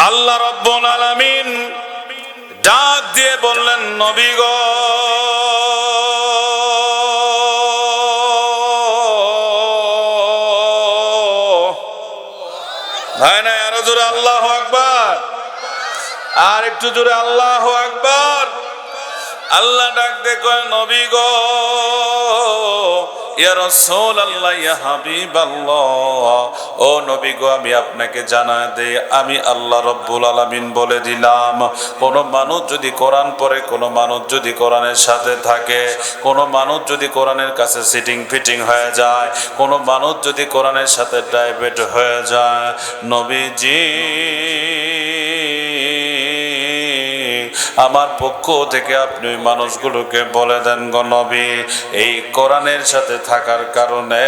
আল্লাহ রাব্বুল আলামিন ডাক দিয়ে বললেন, নবী গো, ভাই না আরো জোরে আল্লাহু আকবার, আর একটু জোরে আল্লাহু আকবার। আল্লাহ ডাক দিয়ে কয়, নবী গো, ইয়া রাসূলুল্লাহ, ইয়া হাবিবাল্লাহ, ও নবী গো, আমি আপনাকে জানায় দেই, আমি আল্লাহ রাব্বুল আলামিন বলে দিলাম, কোন মানুষ যদি কোরআন পড়ে, কোন মানুষ যদি কোরআনের সাথে থাকে, কোন মানুষ যদি কোরআনের কাছে সিটিং ফিটিং হয়ে যায়, কোন মানুষ যদি কোরআনের সাথে ডাইভেট হয়ে যায়, নবীজি আমার পক্ষ থেকে আপনি ওই মানুষগুলোকে বলে দেন, গো নবী, এই কোরআনের সাথে থাকার কারণে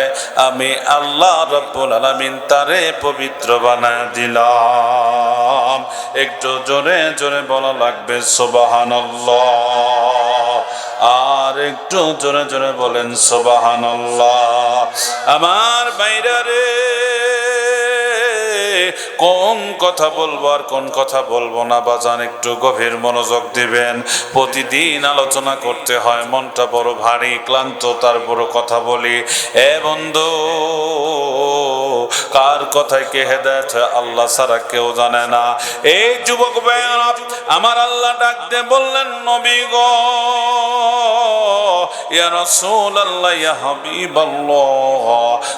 আমি আল্লাহ রাব্বুল আলামিন তারে পবিত্র বানায় দিলাম। একটু জোরে জোরে বলা লাগবে সুবহানাল্লাহ, আর একটু জোরে জোরে বলেন সুবহানাল্লাহ। আমার ভাইরা রে, কোন কথা বলবো আর কোন কথা বলবো না বাজান, একটু গভীর মনোযোগ দিবেন। প্রতিদিন আলোচনা করতে হয়, মনটা বড় ভারী ক্লান্ত, তারপরও কথা বলি। এ বন্ধু, কার কথায় কে হেদায়েত আল্লাহ ছাড়া কেউ জানে না। এই যুবক ভাইরা, আমার আল্লাহ ডাক দিয়ে বললেন, নবী গো, ইয়া রাসূলুল্লাহ, ইয়া হাবিবাল্লাহ,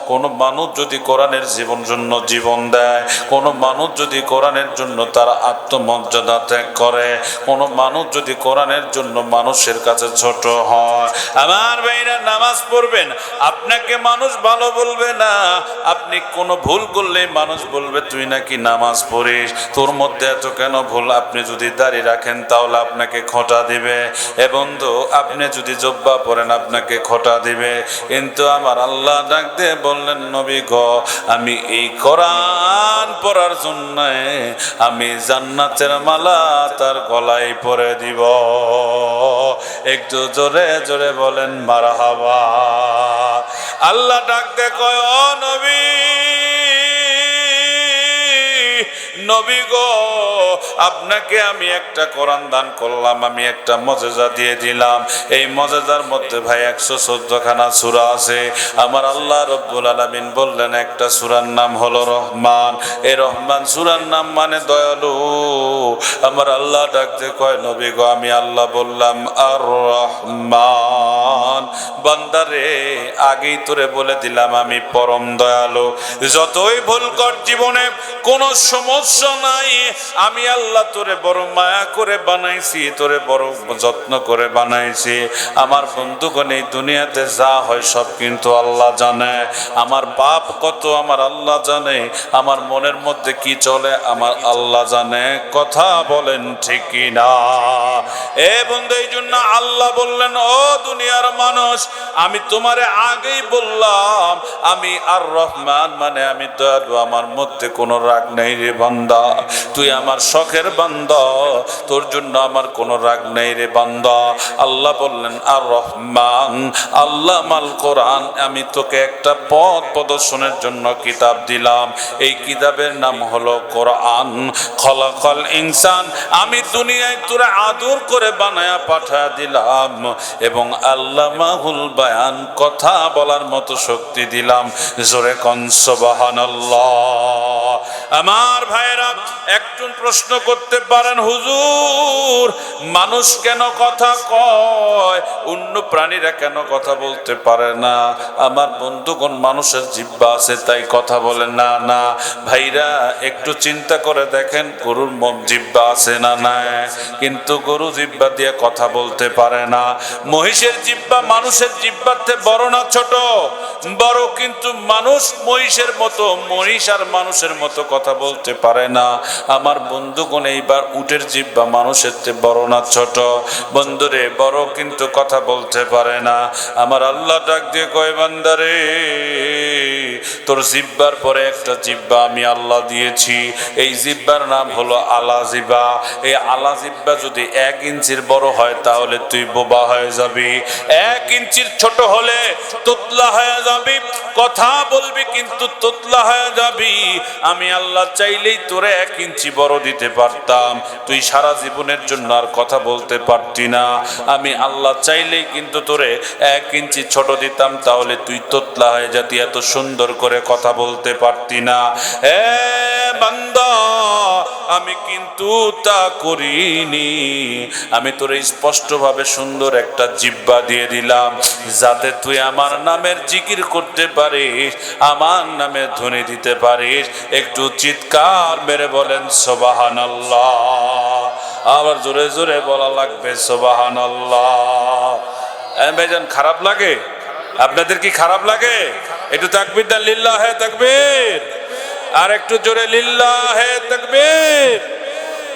কোন মানুষ যদি কোরআনের জীবন জন্য জীবন দেয়, কোন মানুষ যদি কোরআনের জন্য তার আত্মমর্যাদা ত্যাগ করে, কোন মানুষ যদি কোরআনের জন্য মানুষের কাছে ছোট হয়, আমার ভাইরা, নামাজ পড়বেন, আপনাকে মানুষ ভালো বলবে না। আপনি কোনো ভুল করলে মানুষ বলবে, তুই নাকি নামাজ পড়িস, তোর মধ্যে এত কেন ভুল। আপনি যদি দাড়ি রাখেন তাহলে আপনাকে খোঁটা দিবে। এ বন্ধু, আপনি যদি জব্বা পড়েন আপনাকে খোঁটা দিবে। কিন্তু আমার আল্লাহ ডাক দিয়ে বললেন, নবী গো, আমি এই কোরআন পড়ার জন্য আমি জান্নাতের মালা তার গলায় পরে দিব। একটু জোরে জোরে বলেন মারহাবা। আল্লাহ ডাক দিয়ে কয়, ও নবী, নবী গো, আপনাকে আমি একটা কোরআন দান করলাম, আমি একটা মজেজা দিয়ে দিলাম। এই মজেজার মধ্যে ভাই 114 খানা সূরা আছে। আমার আল্লাহ রাব্বুল আলামিন বললেন, একটা সূরার নাম হলো রহমান। এই রহমান সূরার নাম মানে দয়ালু। আমার আল্লাহ ডাকতে কয়, নবী গো, আমি আল্লাহ বললাম আর রহমান। বান্দারে, আগেই তোরে বলে দিলাম আমি পরম দয়ালু। যতই ভুল কর জীবনে কোন সমস্যা নাই, আমি আল্লাহ তোরে বড় মায়া করে বানাইছি, তোরে বড় যত্ন করে বানাইছি। আমার বন্ধুগণ, এই দুনিয়াতে যা হয় সব কিন্তু আল্লাহ জানে। আমার পাপ কত আমার আল্লাহ জানে, আমার মনের মধ্যে কি চলে আমার আল্লাহ জানে। কথা বলেন ঠিক কি না? এ বন্ধু, এই জন্য আল্লাহ বললেন, ও দুনিয়ার মানুষ, আমি তোমারে আগেই বললাম আমি আর রহমান, মানে আমি দয়ালু, আমার মধ্যে কোনো রাগ নেই রে বান্দা। তুই আমার শখের বান্দা, তোর জন্য আমার কোনো রাগ নেই রে বান্দা। আল্লাহ বললেন, আর রহমান, আল্লাহ মাল কোরআন, আমি তোকে একটা পথ প্রদর্শনের জন্য কিতাব দিলাম। এই কিতাবের নাম হলো কোরআন। খলাকাল ইনসান, আমি দুনিয়ায় তোরে আদর করে বানায়া পাঠায়া দিলাম, এবং আল্লামাহুল বায়ান, কথা বলার মতো শক্তি দিলাম। জোরে কোন সুবহানাল্লাহ। আমার ভাইরা, একটু প্রশ্ন করতে পারেন, হুজুর, মানুষ কেন কথা কয়, অন্য প্রাণীরা কেন কথা বলতে পারে না? আমার বন্ধুগণ, মানুষের জিহ্বা আছে তাই কথা বলে না। না ভাইরা, একটু চিন্তা করে দেখেন, গরুর জিহ্বা আছে না নাই? কিন্তু গরু জিহ্বা দিয়ে কথা বলতে পারে না। মহিষের জিহ্বা মানুষের জিহ্বাতে বড় না ছোট? বড়। কিন্তু মানুষ মহিষের মতো, মহিষ আর মানুষের মতো কথা বলতে পারে না। আমার বন্ধুগণ, এইবার উটের জিহ্বা মানুষের চেয়ে বড় না ছোট? বন্ধুরে, বড়, কিন্তু কথা বলতে পারে না। আমার আল্লাহ ডাক দিয়ে কয়, বান্দারে, তোর জিহ্বার পরে একটা জিহ্বা আমি আল্লাহ দিয়েছি। এই জিহ্বার নাম হলো আলা জিহ্বা। এই আলা জিহ্বা যদি 1 ইঞ্চির বড় হয় তাহলে তুই বোবা হয়ে যাবি। 1 ইঞ্চির ছোট হলে তোতলা হয়ে যাবি। কথা বলবি কিন্তু তোতলা হয়ে যাবি। আমি আল্লাহ আল্লাহ চাইলেই তোরে 1 ইঞ্চি বড় দিতে পারতাম, তুই সারা জীবনের জন্য আর কথা বলতে পারতি না। আমি আল্লাহ চাইলেই কিন্তু তোরে 1 ইঞ্চি ছোট দিতাম, তাহলে তুই তোতলা হয়ে যেতি, এত সুন্দর করে কথা বলতে পারতি না। এ বান্দা, আমি কিন্তু তা করিনি। আমি তোরে স্পষ্টভাবে সুন্দর একটা জিহ্বা দিয়ে দিলাম, যাতে তুই আমার নামের জিকির করতে পারিস, আমার নামে ধ্বনি দিতে পারিস। একটু চিৎকার মেরে বলেন সুবহানাল্লাহ। আবার জোরে জোরে বলা লাগবে সুবহানাল্লাহ। ভাইজান, খারাপ লাগে? আপনাদের কি খারাপ লাগে? একটু তাকবীর দেন, লিল্লাহে তাকবীর। আর একটু জোরে লিল্লাহে তাকবীর।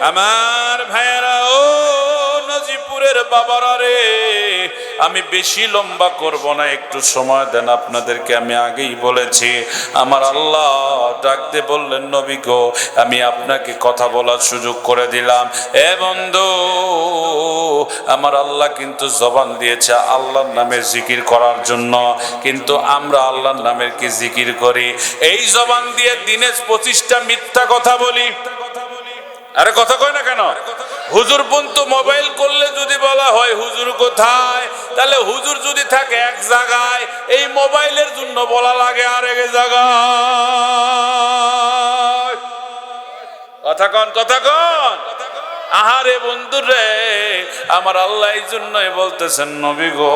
আমার ভাইয়েরা, ও নজিপুরের বাবারা রে, আমি বেশি লম্বা করব না, একটু সময় দেন। আপনাদেরকে আমি আগেই বলেছি, আমার আল্লাহ ডাকতে বললেন, নবী গো, আমি আপনাকে কথা বলার সুযোগ করে দিলাম। এ বন্ধু, আমার আল্লাহ কিন্তু জবান দিয়েছে আল্লাহর নামে জিকির করার জন্য, কিন্তু আমরা আল্লাহর নামের কি জিকির করি? এই জবান দিয়ে দিনে 25টা মিথ্যা কথা বলি। আরে কথা কয় না কেন? হুজুর পর্যন্ত মোবাইল করলে যদি বলা হয় হুজুর কোথায়, তাহলে হুজুর যদি থাকে এক জায়গায়, এই মোবাইলের জন্য বলা লাগে আরেক জায়গায়। কথা কন, কথা কন। আহারে বন্ধুরে, আমার আল্লাহ এই জন্যই বলতেছেন, নবী গো,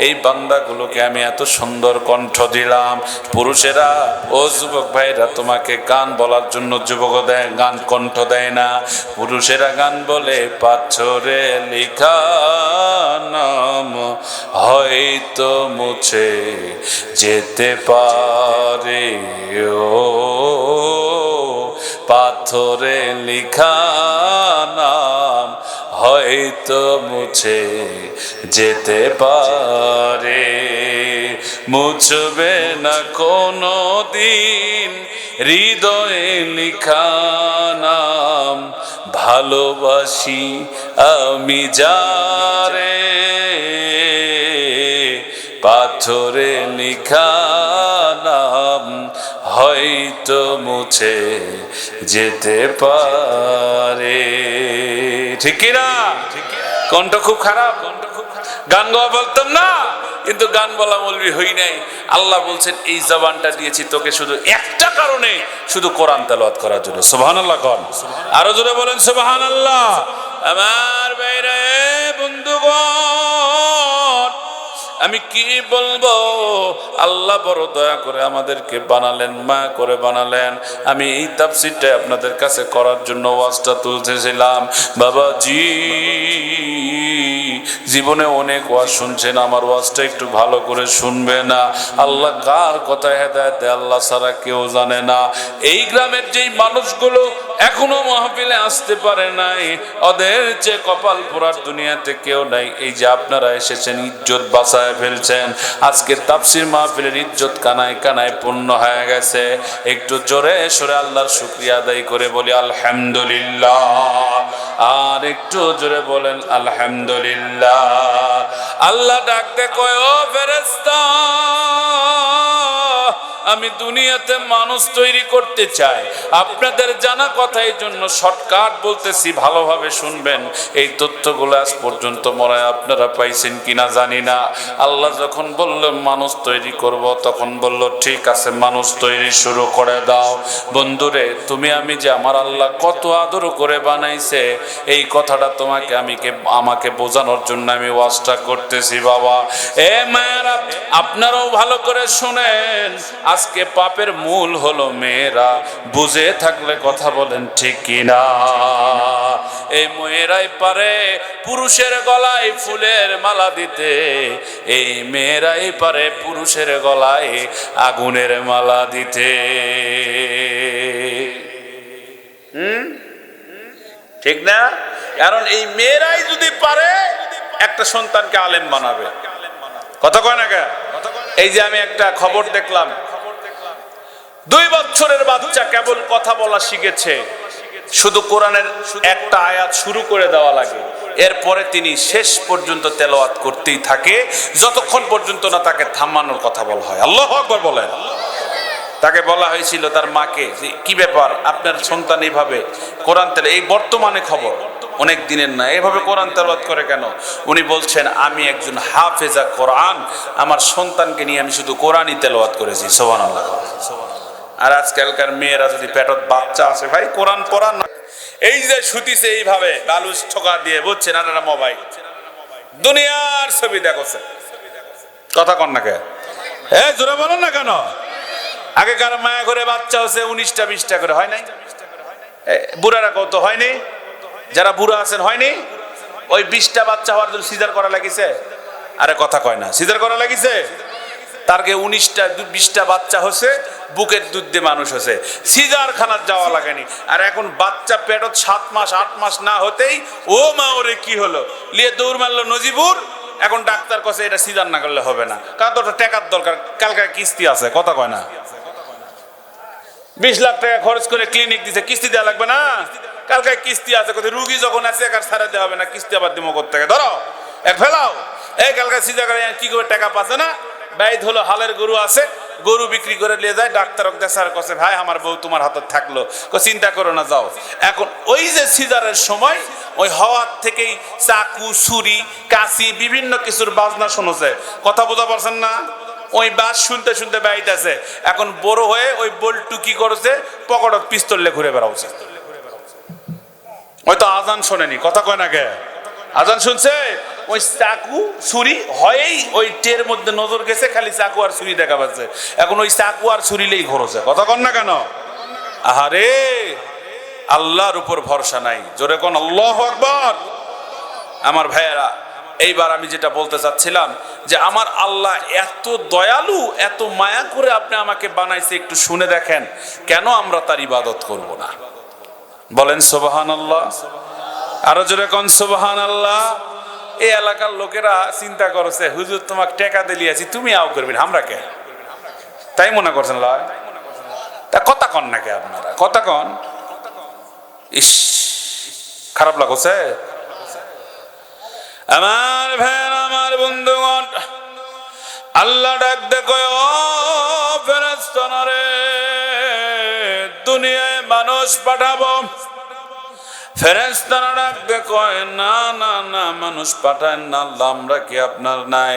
এই বান্দাগুলোকে আমি এত সুন্দর কণ্ঠ দিলাম। পুরুষেরা, ও যুবক ভাইরা, তোমাকে গান বলার জন্য যুবক দেয়, গান কণ্ঠ দেয় না। পুরুষেরা গান বলে, পাথরে লেখা নাম হয়তো মুছে যেতে পারে, ও পাথরে লেখা নাম হয়তো মুছে যেতে পারে, মুছবে না কোনো দিন হৃদয়ে লেখা নাম, ভালোবাসি আমি যারে, পাথরে লেখা নাম হয়তো মুছে যেতে পারে। ঠিক কিনা? কণ্ঠ খুব খারাপ, গান গাওয়া বলতাম না, কিন্তু গান বলা মৌলবি হই নাই। আল্লাহ বলছেন, এই জবানটা দিয়েছি তোকে শুধু একটা কারণে, শুধু কোরআন তেলাওয়াত করার জন্য। সুবহানাল্লাহ কন, আরো জোরে বলেন সুবহানাল্লাহ। আমার ভাইরা, বন্ধুগণ, আমি কি বলবো? আল্লাহ বড় দয়া করে আমাদেরকে বানালেন, মায়া করে বানালেন। আমি এই তাফসীরটা আপনাদের কাছে করার জন্য ওয়াজটা তুলতেছিলাম। বাবাজি, জীবনে অনেক ওয়াজ শুনছেন, আমার ওয়াজটা একটু ভালো করে শুনবে না। আল্লাহ কার কথা হেদায়েত দেয় আল্লাহ ছাড়া কেউ জানে না। এই গ্রামের যেই মানুষগুলো এখনো মাহফিলে আসতে পারে নাই, ওদের যে কপাল পোড়ার দুনিয়াতে কেউ নাই। এই যে আপনারা এসেছেন, ইজ্জত বাঁচায় ফেলছেন। আজকে তাফসীর মাহফিলের ইজ্জত কানায় কানায় পূর্ণ হয়ে গেছে। একটু জোরে সরে আল্লাহর শুকরিয়া আদায় করে বলি আলহামদুলিল্লাহ। আর একটু জোরে বলেন আলহামদুলিল্লাহ। আল্লাহ ডাকতে কয়, ও ফেরেশতা, আমি দুনিয়াতে মানুষ তৈরি করতে চাই। আপনাদের জানা কথা, এই জন্য শর্টকাট বলতেছি, ভালোভাবে শুনবেন। এই তথ্যগুলো আজ পর্যন্ত মনে হয় আপনারা পাইছেন কিনা জানি না। আল্লাহ যখন বলল মানুষ তৈরি করব, তখন বলল ঠিক আছে, মানুষ তৈরি শুরু করে দাও। বন্ধুরে, তুমি আমি যে আমার আল্লাহ কত আদর করে বানাইছে, এই কথাটা আমাকে বোঝানোর জন্য আমি ওয়াজটা করতেছি। বাবা, এ মায়েরা, আপনারাও ভালো করে শুনেন। আজকে পাপের মূল হলো মেয়েরা। বুঝে থাকলে কথা বলেন ঠিক কিনা? এই মেয়েরাই পারে পুরুষের গলায় ফুলের মালা দিতে, এই মেয়েরাই পারে পুরুষের গলায় আগুনের মালা দিতে। ঠিক না? কারণ এই মেয়েরাই যদি পারে একটা সন্তানকে আলেম বানাবে। কথা কয় না কে? এই যে আমি একটা খবর দেখলাম, 2 বছরের বাচ্চা কেবল কথা বলা শিখেছে, শুধু কোরআনের একটা আয়াত শুরু করে দেওয়া লাগে, এরপরে তিনি শেষ পর্যন্ত তেলাওয়াত করতেই থাকে, যতক্ষণ পর্যন্ত না তাকে থামানোর কথা বলা হয়। আল্লাহু আকবার বলেন। তাকে বলা হয়েছিল তার মাকে যে কি ব্যাপার আপনার সন্তান এইভাবে কোরআন তেলাওয়াত, এই বর্তমানে খবর, অনেক দিনের না, এইভাবে কোরআন তেলাওয়াত করে কেন? উনি বলছেন আমি একজন হাফেজা কোরআন, আমার সন্তানকে নিয়ে আমি শুধু কোরআনই তেলাওয়াত করেছি। সুবহানাল্লাহ। আর আজকালকার মেয়েরা যদি পেটত বাচ্চা আছে ভাই কোরআন পড়া না, এই যে শুতিছে এইভাবে বালুচ ঠোকা দিয়ে, বুঝছেন না, মোবাইল দুনিয়ার ছবি দেখছে। কথা কন না কে? জোরে বলেন না কেন? আগেকার মায়া করে বাচ্চা হচ্ছে 19টা 20টা করে, হয় নাই? বুড়ারা কত হয়নি? যারা বুড়া আছেন হয়নি? ওই 20টা বাচ্চা হওয়ার জন্য সিজার করা লাগিছে। আরে কথা কয় না, সিজার করা লাগিছে। তারকে 19টা 20টা বাচ্চা হচ্ছে, বুকের দুধ দিয়ে মানুষ হচ্ছে, সিজার খানার যাওয়া লাগেনি। আর এখন বাচ্চা পেটত 7 মাস 8 মাস না হতেই ও মা ওরে কি হলো লিয়ে দৌড় মারলো নজিবুর। এখন ডাক্তার কাছে এটা সিজার না করলে হবে না, কারণ তো টাকার দরকার, কালকে কিস্তি আছে। কথা কয় না? 20 লাখ টাকা খরচ করে ক্লিনিক দিছে, কিস্তি দেওয়া লাগবে না? কালকে কিস্তি আছে, কোথায় রুগী যখন আছে এক আর ছাড়া দেওয়া হবে না, কিস্তি আবার দিমো করতে ধরো এক ফেলাও। এই কালকে সিজা করে কি করে টাকা পাচ্ছে না? বাইদ হলো হালের গরু আছে, গরু বিক্রি করে নিয়ে যায়, ডাক্তার দেশার কাছে ভাই আমার বউ তোমার হাতে থাকলো, চিন্তা করো না যাও। এখন ওই যে সিজারের সময় ওই হওয়ার থেকেই চাকু ছুরি কাঁচি বিভিন্ন কিছুর বাজনা শুনেছে। কথা বোঝা পারছেন না? ওই বাস শুনতে শুনতে বাইতেছে, এখন বড় হয়ে ওই বল্টু কি করেছে, পকেটত পিস্তলে ঘুরে বেড়াচ্ছে। হয়তো আজান শোনেনি। কথা কয় না কে? আজান শুনছে, ওই চাকু ছুরি হয়েই ওই টের মধ্যে নজর গেছে, খালি চাকু আর ছুরি দেখা পাচ্ছে। এখন ওই চাকু আর ছুরিলেই ঘুরছে। কথা কন না কেন? আহারে আল্লাহর উপর ভরসা নাই। জোরে কোন আল্লাহু আকবার। আমার ভাইয়েরা, এইবার আমি যেটা বলতে চাচ্ছিলাম যে আমার আল্লাহ এত দয়ালু, এত মায়া করে আপনি আমাকে বানাইছে, একটু শুনে দেখেন কেন আমরা তার ইবাদত করব না? বলেন সুবহানাল্লাহ। আরো জোরে কোন সুবহানাল্লাহ। এই এলাকার লোকেরা চিন্তা করছে হুজুর তোমাকে টাকা দিলিয়াছি, তুমি আও করবেন, আমরা কে? তাই মনে করছেন? তা কথা কন না কে আপনারা? কথা কন। ইস, খারাপ লাগছে আমার ভাইয়ের, আমার বন্ধুগণ। আল্লাহ ডাক দেখো ফেরেশতারা রে, দুনিয়ায় মানুষ পাঠাবো। ফেরেশতারা ডাক দেখো না না না, মানুষ পাঠায় না আল্লাহ, আমরা কি আপনার নাই?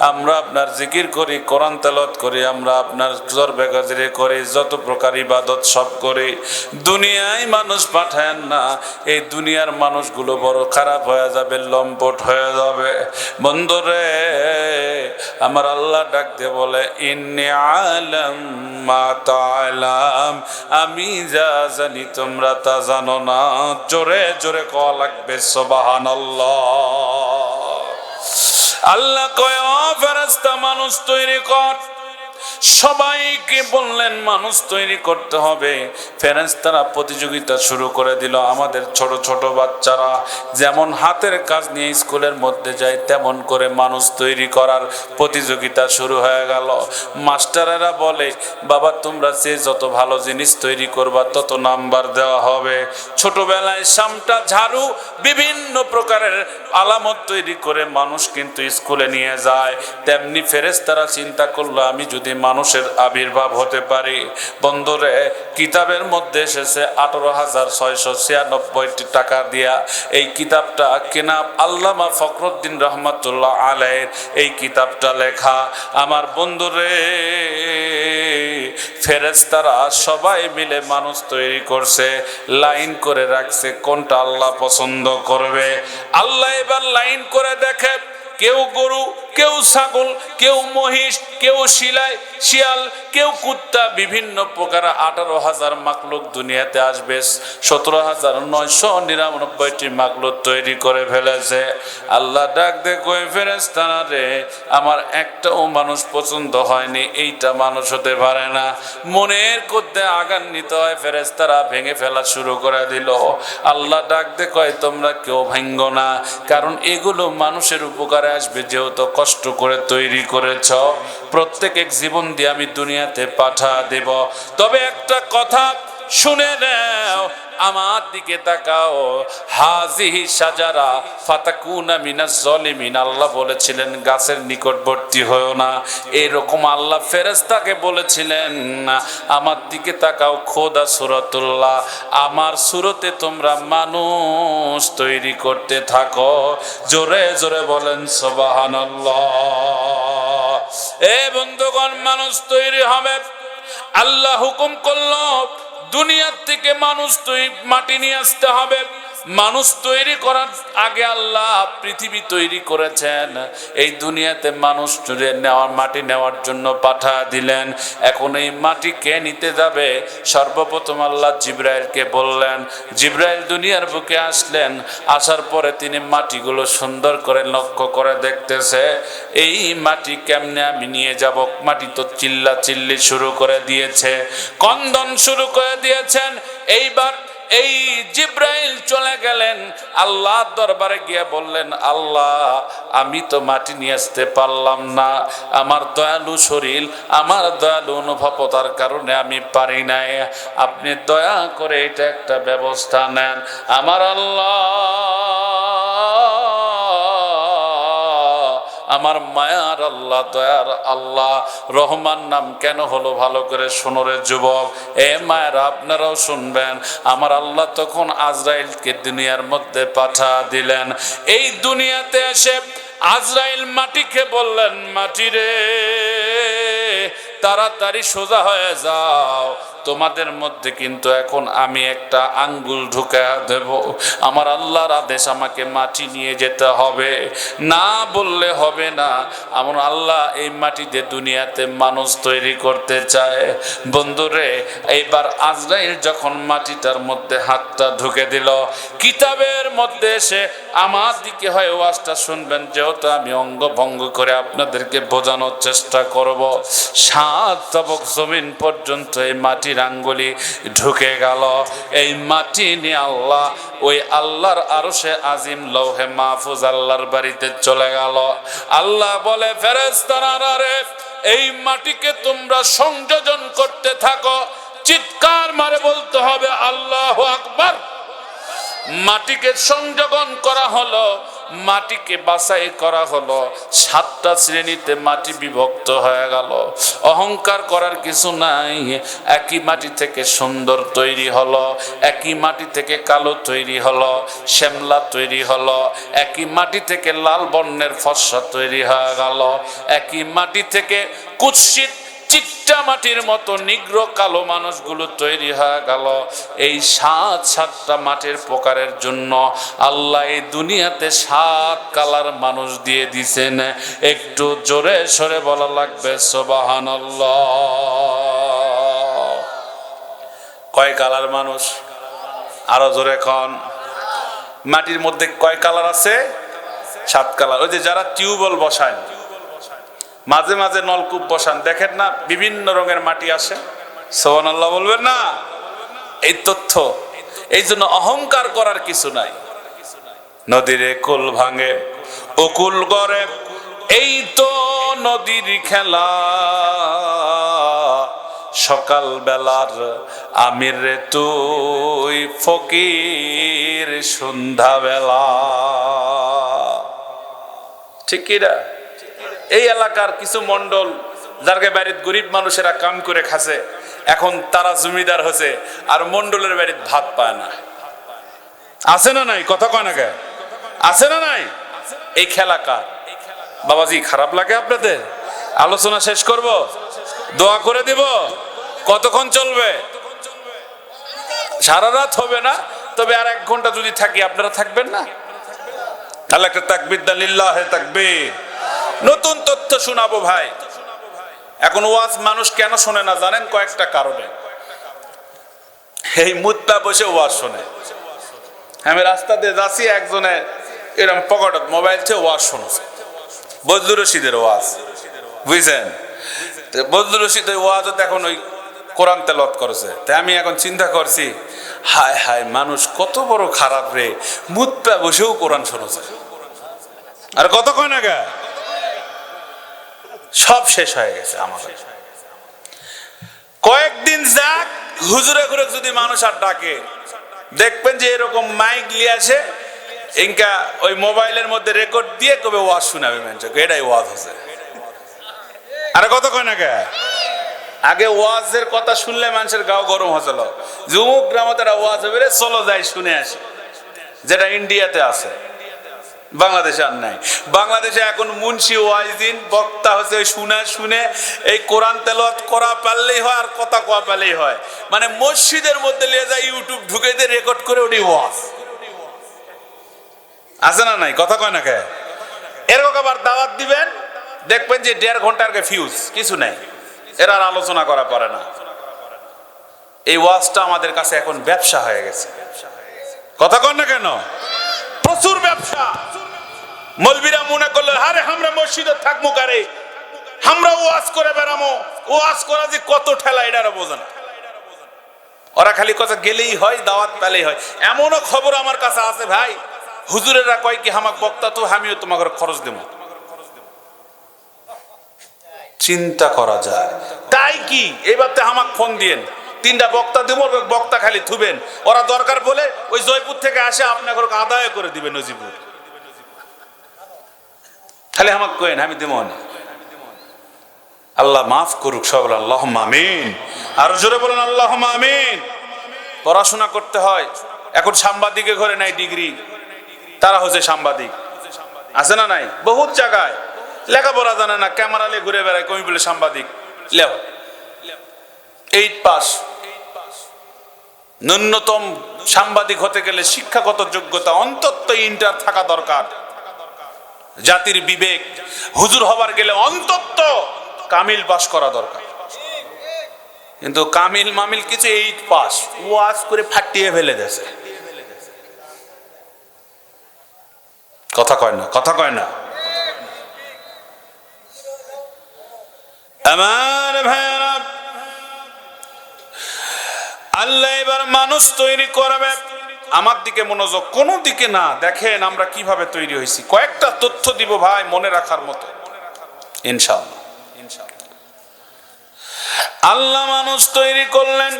আমরা আপনার জিকির করি, কোরআন তেলাওয়াত করি, আমরা আপনার জরবে গাজরি করি, যত প্রকার ইবাদত সব করি। দুনিয়ায় মানুষ পাঠায় না। এই দুনিয়ার মানুষগুলো বড় খারাপ হয়ে যাবে, লম্পট হয়ে যাবে। বন্ধুরে আমার আল্লাহ ডাক দিয়ে বলে ইন্নী আলাম মা তা'লাম, আমি যা জানি তোমরা তা জানো না। জোরে জোরে কওয়া লাগবে সুবহানাল্লাহ। আল্লাহ কয় ও ফেরেশতা মানুষ তৈরি কর। সবাইকে বললেন মানুষ তৈরি করতে হবে। ফেরেশতারা প্রতিযোগিতা শুরু করে দিল। আমাদের ছোট ছোট বাচ্চারা যেমন হাতের কাজ নিয়ে স্কুলের মধ্যে যায়, তেমন করে মানুষ তৈরি করার প্রতিযোগিতা শুরু হয়ে গেল। মাস্টারেরা বলে বাবা তোমরা যে যত ভালো জিনিস তৈরি করবা তত নাম্বার দেওয়া হবে। ছোটবেলায় সামটা ঝাড়ু বিভিন্ন প্রকারের আলামত তৈরি করে মানুষ কিন্তু স্কুলে নিয়ে যায়। তেমনি ফেরেশতারা চিন্তা করলো আমি যদি মানুষের আবির্ভাব হতে পারি। বন্ধুরে কিতাবের মধ্যে এসেছে 18,696 টাকা দিয়া এই কিতাবটা কেনা। আল্লামা ফখরুদ্দিন রহমাতুল্লাহ আলাইহির এই কিতাবটা লেখা। আমার বন্ধুরে ফেরেশতারা সবাই মিলে মানুষ তৈরি করছে, লাইন করে রাখছে কোনটা আল্লাহ পছন্দ করবে। আল্লাহ এবার লাইন করে দেখে কেউ গরু, কেউ ছাগল, কেউ মহিষ, কেউ শিয়াল, কেউ কুত্তা, বিভিন্ন প্রকার 18,000 মাখলুক দুনিয়াতে আসবে। 17,999টি মাখলুক তৈরি করে ফেলেছে। আল্লাহ ডাক দে কই ফেরেশতারা রে, আমার একটাও মানুষ পছন্দ হয়নি, এইটা মানুষ হতে পারে না। মনের মধ্যে আঘান্বিত হয়, ফেরেশতারা ভেঙে ফেলা শুরু করে দিল। আল্লাহ ডাক দে কয় তোমরা কেউ ভাঙ্গো না, কারণ এগুলো মানুষের উপকারে আসবে, যেহেতু কষ্ট করে তৈরি করেছ। প্রত্যেক এক জীবন দিয়ে আমি দুনিয়াতে পাঠা দেব। তবে একটা কথা শুনে নাও, আমার দিকে তাকাও। হাজিহি সাজারা ফাতাকুনা মিনাজ জালিমিন, আল্লাহ বলেছিলেন গাছের নিকটবর্তী হয়ো না। এরকম আল্লাহ ফেরেশতাকে বলেছিলেন আমার দিকে তাকাও। খোদা সূরাতুল্লাহ, আমার সূরতে তোমরা মানুষ তৈরি করতে থাকো। জোরে জোরে বলেন সুবহানাল্লাহ। এ বন্ধুগণ, মানুষ তৈরি হবে। আল্লাহ হুকুম করলো দুনিয়ার থেকে মানুষ মাটি নিয়ে আসতে হবে। মানুষ তৈরি করার আগে আল্লাহ পৃথিবী তৈরি করেছেন। এই দুনিয়াতে মানুষ মাটি নেওয়ার জন্য পাঠা দিলেন। এখন এই মাটি কে নিতে যাবে? সর্বপ্রথম আল্লাহ জিব্রাইলকে বললেন। জিব্রাইল দুনিয়ার বুকে আসলেন। আসার পরে তিনি মাটিগুলো সুন্দর করে লক্ষ্য করে দেখতেছে, এই মাটি কেমনে আমি নিয়ে যাব? মাটি তো চিল্লা চিল্লি শুরু করে দিয়েছে, কন্দন শুরু করে দিয়েছেন। এইবার এই জিব্রাইল চলে গেলেন আল্লাহর দরবারে গিয়ে বললেন, আল্লাহ আমি তো মাটি নিয়ে আসতে পারলাম না, আমার দয়ালু শরীর, আমার দয়ালু অনুভবতার কারণে আমি পারি নাই। আপনি দয়া করে এটা একটা ব্যবস্থা নেন। আমার আল্লাহ, আমার মায়ার আল্লাহ, দয়ার আল্লাহ। রহমান নাম কেন হলো ভালো করে শোনো রে যুবক, এ মায়েরা আপনারাও শুনবেন। আমার আল্লাহ তখন আজরাইলকে দুনিয়ার মধ্যে পাঠা দিলেন। এই দুনিয়াতে এসে আজরাইল মাটিকে বললেন, মাটি রে তাড়াতাড়ি সোজা হয়ে যাও, তোমাদের মধ্যে কিন্তু এখন আমি একটা আঙ্গুল ঢুকা দেব। আমার আল্লাহর আদেশ, আমাকে মাটি নিয়ে যেতে হবে, না বললে হবে না। আমার আল্লাহ এই মাটিতে দুনিয়াতে মানুষ তৈরি করতে চায়। বন্ধুরে, এইবার আজরাইল যখন মাটিটার মধ্যে হাতটা ঢুকে দিল, কিতাবের মধ্যে এসে আমার দিকে হয় ওয়াজটা শুনবেন, যেহেতু আমি অঙ্গ ভঙ্গ করে আপনাদেরকে বোঝানোর চেষ্টা করব। 7 তবক জমিন পর্যন্ত এই মাটির আঙ্গুলি ঢুকে গেল। এই মাটি নিয়ে আল্লাহ ওই আল্লাহর আরশে আজিম লৌহে মাহফুজ আল্লাহর বাড়িতে চলে গেল। আল্লাহ বলে, ফেরেশতারা রে, এই মাটিকে তোমরা সংযোজন করতে থাকো। চিৎকার মারে বলতে হবে আল্লাহু আকবার। মাটিকে সংযোজন করা হলো, মাটিকে বাছাই করা হলো। 7টা শ্রেণীতে মাটি বিভক্ত হয়ে গেল। অহংকার করার কিছু নাই। একই মাটি থেকে সুন্দর তৈরি হলো, একই মাটি থেকে কালো তৈরি হলো, শ্যামলা তৈরি হলো, একই মাটি থেকে লাল বর্ণের ফর্সা তৈরি হয়ে গেল, একই মাটি থেকে কুৎসিত চিট্টা মাটির মতো নিগ্র কালো মানুষগুলো তৈরি হয়ে গেল। এই 7টা মাটির প্রকারের জন্য আল্লাহ এই দুনিয়াতে 7 কালার মানুষ দিয়ে দিছেন। একটু জোরে সরে বলা লাগবে সুবহানাল্লাহ। কয় কালার মানুষ? আরো জোরে কোন। মাটির মধ্যে কয় কালার আছে? 7 কালার। ওই যে যারা টিউবওয়েল বসায়, মাঝে মাঝে নলকূপ বসান, দেখেন না বিভিন্ন রঙের মাটি আসে? সুবহানাল্লাহ বলবেন না? এই তথ্য। এই জন্য অহংকার করার কিছু নাই। নদীরে কুল ভাঙে অকুল গড়ে, এই তো নদীর খেলা। সকাল বেলার আমির রে তুই, ফকির সন্ধ্যা বেলা। ঠিক কি না? এই এলাকার কিছু মন্ডল, যার বাড়ির গরিব মানুষেরা কাম করে খাচ্ছে, এখন তারা জমিদার হয়েছে, আর মন্ডলের বাড়ির ভাত পায় না। আছে না নাই? কথা কয় না কে? আছে না নাই? এই খেলা কার? বাবাজি, খারাপ লাগে আপনাদের? আলোচনা শেষ করব, দোয়া করে দিব। কতক্ষণ চলবে? সারা রাত হবে না, তবে আর 1 ঘন্টা যদি থাকি আপনারা থাকবেন না? তাহলে একটা তাকবীর দেন, লিল্লাহে তাকবীর। নতুন তথ্য শোনাবো ভাই। এখন ওয়াজ মানুষ কেন শোনে না জানেন? কয়েকটা কারণে। এই মুদ্দা বসে ওয়াজ শোনে। আমি রাস্তা দিয়ে যাচ্ছি, একজনে এরকম পকেটত মোবাইল থেকে ওয়াজ শুনছে, বজলুর রশিদের ওয়াজ, বুঝছেন? বজলুর রশিদের ওয়াজত এখন ওই কোরআন তেলাওয়াত করেছে। তাই আমি এখন চিন্তা করছি, হায় হায়, মানুষ কত বড় খারাপ রে, মুদ্দা বসেও কোরআন শুনেছে। আর কত কয় না গা, সব শেষ হয়ে গেছে আমাদের। কয়েকদিন যাক, হুজুরে ঘুরে যদি মানুষ আর ডাকে, দেখবেন যে এরকম মাইক নিয়ে আসে, ইনকা ওই মোবাইলের মধ্যে রেকর্ড দিয়ে কবে ওয়াজ শোনাবে মানুষকে, এটাই ওয়াজ হচ্ছে। আরে কত কয় না কে, আগে ওয়াজের কথা শুনলে মানুষের গাও গরম হচ্ছিল, যুমুক গ্রামে তারা ওয়াজ হবে রে চলো যাই শুনে আসি, যেটা ইন্ডিয়াতে আছে, বাংলাদেশে আর নাই। বাংলাদেশে এখন মুন্সি ওয়াইজিন বক্তা হচ্ছে শুনে শুনে এই কোরআন তেলাওয়াত করা পারলেই হয় আর কথা কোয়া পারলেই হয়, মানে মসজিদের মধ্যে নিয়ে যায় ইউটিউব ঢুকে দিয়ে রেকর্ড করে ওটি ওয়াজ আছে না নাই, কথা কয় না কে। এরকম আবার দাওয়াত দিবেন, দেখবেন যে 1.5 ঘন্টার ফিউজ কিছু নাই, এরা আর আলোচনা করা পারে না। এই ওয়াজটা আমাদের কাছে এখন ব্যবসা হয়ে গেছে, কথা কয় না কেন, প্রচুর ব্যবসা। মৌলবীরা মনে করলে আরে আমরা মসজিদে থাকবো কারে, আমরা ওয়াজ করে বেড়ামো, ওয়াজ করা যে কত ঠেলা এটা বোঝে না। ওরা খালি কথা গেলেই হয়, দাওয়াত পেলেই হয়। এমনও খবর আমার কাছে আছে ভাই, হুজুরেরা কয় কি হামাক বক্তা তো আমিও তোমাকে খরচ দেব, চিন্তা করা যায়। তাই কি এইবারতে হামাক ফোন দিয়েন, 3টা বক্তা দেব, বক্তা খালি থুবেন, ওরা দরকার বলে ওই জয়পুর থেকে আসে আপনাকে আদায় করে দিবে নজিপুর, খালি আমাক কইন আমি দেব না। আল্লাহ মাফ করুক সব, আল্লাহুম্মা আমিন। আরো জোরে বলেন আল্লাহুম্মা আমিন। পড়াশোনা করতে হয়, এখন সাংবাদিকের ঘরে নাই ডিগ্রি, তারা হচ্ছে সাংবাদিক, আছে না নাই, বহুত জায়গায় লেখাপড়া জানে না, ক্যামেরা নিয়ে ঘুরে বেড়ায়, কমি বলে সাংবাদিক, লেও 8 পাস। ন্যূনতম সাংবাদিক হতে গেলে শিক্ষাগত যোগ্যতা অন্তত ইন্টার থাকা দরকার। জাতির বিবেক, হুজুর হবার গেলে অন্তত কামিল পাস করা দরকার, কিন্তু কামিল মামিল কিছু 8 পাস ওয়াজ করে ফাটিয়ে ফেলে দেছে, কথা কয় না, কথা কয় না। আমার ভাইরা, আল্লাহ এবার মানুষ তৈরি করবে, আমার দিকে মনোযোগ, কোন দিকে না। দেখেন আমরা কিভাবে তৈরি হয়েছি, কয়েকটা তথ্য দিব ভাই মনে রাখার মতো ইনশাআল্লাহ। আল্লাহ মানুষ তৈরি করলেন,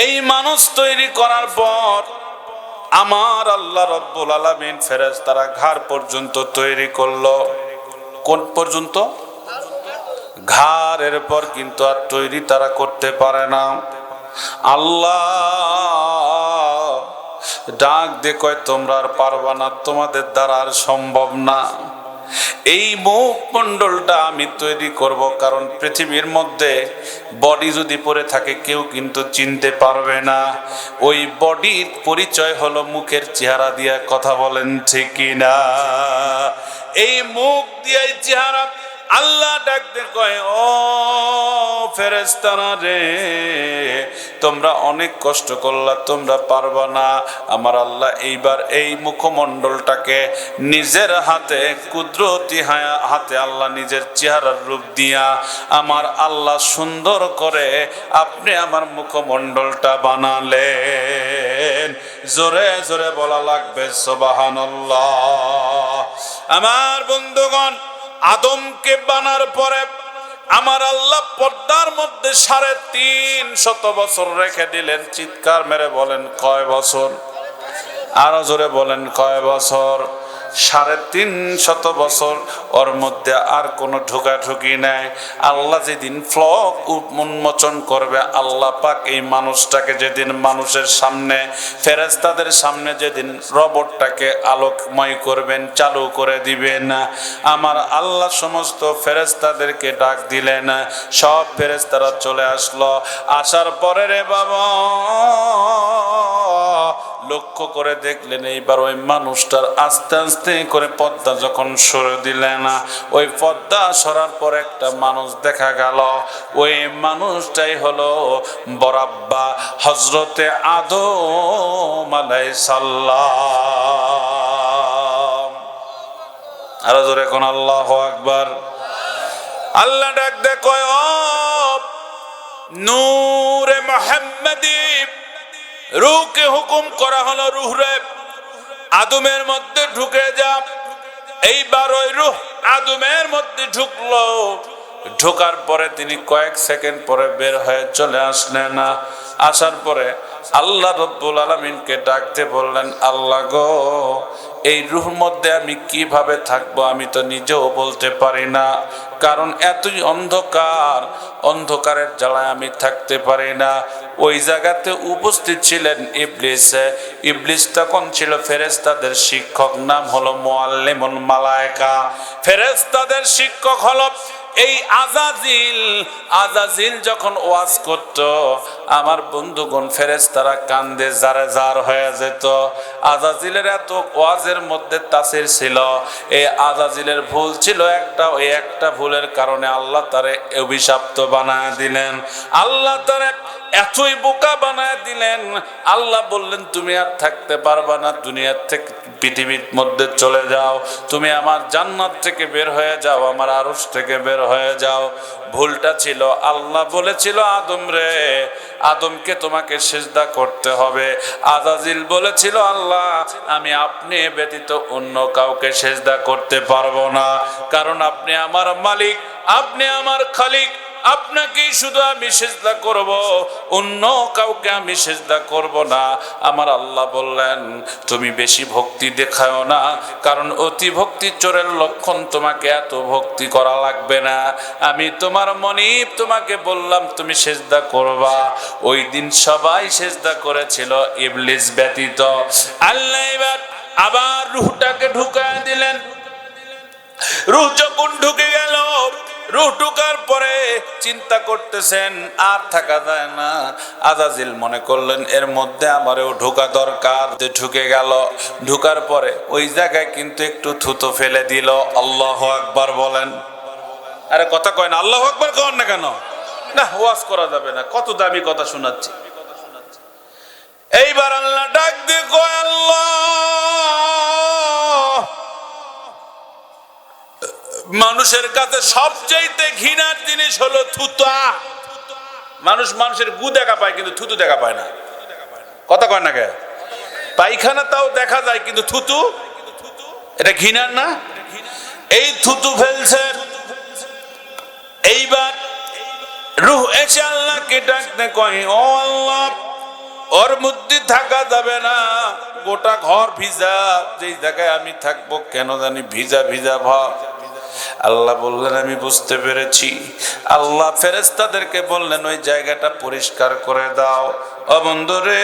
এই মানুষ তৈরি করার পর আমার আল্লাহ রব্বুল আলামিন ফেরেশতারা ঘাড় পর্যন্ত তৈরি করলো। কোন পর্যন্ত? ঘাড়ের পর কিন্তু আর তৈরি তারা করতে পারে না। আল্লাহ ডাক দিয়ে কয় তোমরা আর পারবা না, তোমাদের দ্বারা আর সম্ভব না। এই মুখমণ্ডলটা আমি তৈরি করব, কারণ পৃথিবীর মধ্যে বডি যদি পড়ে থাকে কেউ কিন্তু চিনতে পারবে না। ওই বডির পরিচয় হলো মুখের চেহারা দিয়ে, কথা বলেন ঠিক কিনা। এই মুখ দিয়ে চেহারা আল্লাহ ডাকতে কয় ও ফেরেশতারা রে, তোমরা অনেক কষ্ট করলা, তোমরা পারবা না। আমার আল্লাহ এইবার এই মুখমণ্ডলটাকে নিজের হাতে কুদরতি হাতে আল্লাহ নিজের চেহারার রূপ দিয়া আমার আল্লাহ সুন্দর করে আপনি আমার মুখমণ্ডলটা বানালেন। জোরে জোরে বলা লাগবে সুবহানাল্লাহ। আমার বন্ধুগণ, আদমকে বানার পরে আমার আল্লাহ পর্দার মধ্যে 350 বছর রেখে দিলেন। চিৎকার মেরে বলেন কয় বছর? আরো জোরে বলেন কয় বছর? 350 বছর। ওর মধ্যে আর কোনো ঢোকাঢুকি নাই। আল্লাহ যেদিন ফ্লক উন্মোচন করবে, আল্লাহ পাক এই মানুষটাকে যেদিন মানুষের সামনে, ফেরেশতাদের সামনে যেদিন রবটটাকে আলোকময় করবেন, চালু করে দিবেন, আমার আল্লাহ সমস্ত ফেরেশতাদেরকে ডাক দিলেন। সব ফেরেশতারা চলে আসলো। আসার পরে রে বাবা লক্ষ্য করে দেখলেন এইবার ওই মানুষটার আস্তে আস্তে করে পর্দা যখন সরে দিলেন, ওই পর্দা সরার পর একটা মানুষ দেখা গেল। ওই মানুষটাই হলো বরাব্বা হযরতে আদম আলাইহিস সালাম। আর জোরে কোন আল্লাহু আকবার। আল্লাহ ডাক দে কয় ও নূরে মুহাম্মাদি, রূহকে হুকুম করা হলো রূহ রে আদমের মধ্যে ঢুকে যা। এইবার ওই রূহ আদমের মধ্যে ঢুকলো। ঢোকার পরে তিনি কয়েক সেকেন্ড পরে বের হয়ে চলে আসলেন। আসার পরে আল্লাহ রব্বুল আলামিনকে ডাকতে বললেন, আল্লাহ গো, এই রূহের মধ্যে আমি কিভাবে থাকবো আমি তো নিজেও বলতে পারি না, কারণ এতই অন্ধকার, অন্ধকারের জ্বালায় আমি থাকতে পারি না। ওই জায়গাতে উপস্থিত ছিলেন ইবলিস। ইবলিস তখন ছিল ফেরেশতাদের শিক্ষক, নাম হলো মুআল্লিমুল মালায়েকা। ফেরেশতাদের শিক্ষক হলো এই আজাজিল। আজাজিল যখন ওয়াজ করত, আমার বন্ধুগণ ফেরেশতারা কান্দে জারে জার হয়ে যেত। আজাজিলের এত ওয়াজের মধ্যে তাসির ছিল। এই আজাজিলের ভুল ছিল একটা, ওই একটা ভুলের কারণে আল্লাহ তারে অভিশপ্ত বানায় দিলেন। আল্লাহ তারে এতই বোকা বানায় দিলেন, আল্লাহ বললেন তুমি আর থাকতে পারবা না, দুনিয়ার থেকে পৃথিবীর মধ্যে চলে যাও, তুমি আমার জান্নাত থেকে বের হয়ে যাও, আমার আরশ থেকে বের হয়ে যাও। ভুলটা ছিল, আল্লাহ বলেছিল আদম রে, আদমকে তোমাকে সিজদা করতে হবে। আজাজিল বলেছিল আল্লাহ আমি আপনি ব্যতীত অন্য কাউকে সিজদা করতে পারবো না, কারণ আপনি আমার মালিক, আপনি আমার খালিক, আপনাকেই শুধু আমি সিজদা করব, অন্য কাউকে আমি সিজদা করব না। আমার আল্লাহ বললেন তুমি বেশি ভক্তি দেখাও না, কারণ অতি ভক্তি চোরের লক্ষণ, তোমাকে এত ভক্তি করা লাগবে না। আমি তোমার মনিব, তোমাকে বললাম তুমি সিজদা করবা। ওই দিন সবাই সিজদা করেছিল ইবলিস ব্যতীত। আল্লাহ এবার আবার রূহটাকে ঢুকায় দিলেন। রূহ যখন ঢুকে গেল, রূহ ঢুকার পরে চিন্তা করতেছেন আর থাকা যায় না। আজাজিল মনে করলেন এর মধ্যে আমারও ঢোকা দরকার, ঢুকে গেল। ঢুকার পরে ওই জায়গায় কিন্তু একটু থুতো ফেলে দিল। আল্লাহু আকবার বলেন। আরে কথা কয় না, আল্লাহু আকবার কন না কেন? না, ওয়াজ করা যাবে না, কত দামি কথা শোনাচ্ছি। এইবার আল্লাহ ডাক দিয়ে কয়, আল্লাহ মানুষের কাছে সবচাইতে ঘৃণার জিনিস হলো থুতা। মানুষ মানুষের গু দেখা পায় কিন্তু থুতু দেখা পায় না। কথা কয় না কে? পায়খানা তাও দেখা যায় কিন্তু থুতু, এটা ঘৃণার না? এই থুতু ফেলছে। এইবার রূহ এসে আল্লাহকে ডাকতে কয়, ও আল্লাহ ওর মধ্যে থাকা যাবে না, গোটা ঘর ভিজা, যেই জায়গায় আমি থাকবো কেন জানি ভিজা ভিজা ভাব। আল্লাহ বললেন আমি বুঝতে পেরেছি। আল্লাহ ফেরেশতাদেরকে বললেন ওই জায়গাটা পরিষ্কার করে দাও। ও বন্ধুরে,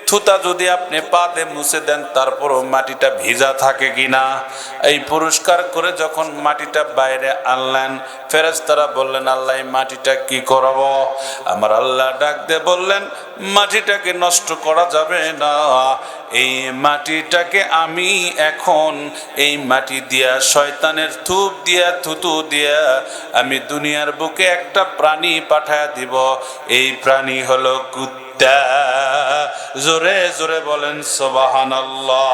থুতা যদি আপনি পা দিয়ে মুছে দেন তারপরও মাটিটা ভিজা থাকে কিনা, এই পরিষ্কার করে যখন মাটিটা বাইরে আনলেন, ফেরেশতারা বললেন আল্লাহ এই মাটিটা কি করব? আমার আল্লাহ ডাক দিয়ে বললেন মাটিটাকে নষ্ট করা যাবে না, এই মাটিটাকে আমি এখন এই মাটি দিয়া শয়তানের থুপ দিয়া থুতু দিয়া আমি দুনিয়ার বুকে একটা প্রাণী পাঠায় দিব। এই প্রাণী হলো কুত্তা। জোরে জোরে বলেন সুবহানাল্লাহ।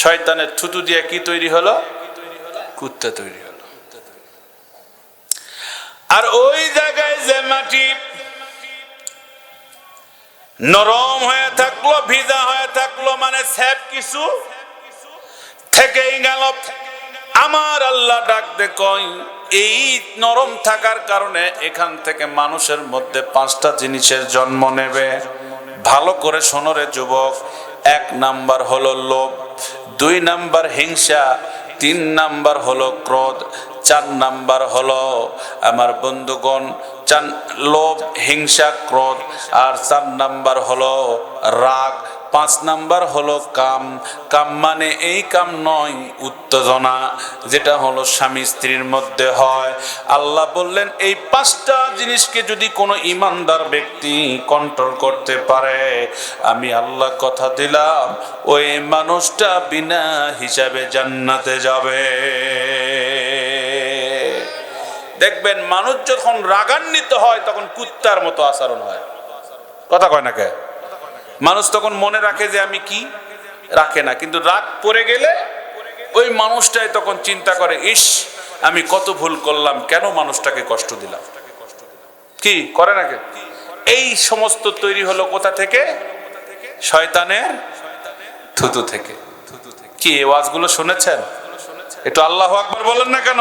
শয়তানের থুতু দিয়া কি তৈরি হলো? কুত্তা তৈরি হলো। আর ওই জায়গায় যে মাটি নরম হয়ে থাকলো, ভিজা হয়ে থাকলো, মানে স্যাপ কিছু থেকেই গেল। আমার আল্লাহ ডাক দে কই, এই নরম থাকার কারণে এখান থেকে মানুষের মধ্যে 5টা জিনিসের জন্ম নেবে। ভালো করে শোনো রে যুবক। 1 নাম্বার হলো লোভ, 2 নাম্বার হিংসা, 3 নাম্বার হলো ক্রোধ, 4 নাম্বার হলো আমার বন্ধুগণ লোভ, হিংসা, ক্রোধ, আর 4 নাম্বার হলো রাগ, 5 নাম্বার হলো কাম। কাম মানে এই কাম নয়, উত্তেজনা, যেটা হলো স্বামী স্ত্রীর মধ্যে হয়। আল্লাহ বললেন এই 5টা জিনিসকে যদি কোনো ইমানদার ব্যক্তি কন্ট্রোল করতে পারে, আমি আল্লাহ কথা দিলাম ওই মানুষটা বিনা হিসাবে জান্নাতে যাবে। দেখবেন মানুষ যখন রাগান্বিত হয় তখন কুত্তার মতো আচরণ হয়। কথা কয় না কে? মানুষ তখন মনে রাখে যে আমি কি, রাখে না, কিন্তু রাগ পড়ে গেলে ওই মানুষটাই তখন চিন্তা করে, ইস আমি কত ভুল করলাম, কেন মানুষটাকে কষ্ট দিলাম। কি করে না কে? এই সমস্ত তৈরি হলো কোথা থেকে? শয়তানের থুতু থেকে। কি এই ওয়াজগুলো শুনেছেন? একটু আল্লাহু আকবার বলেন না কেন?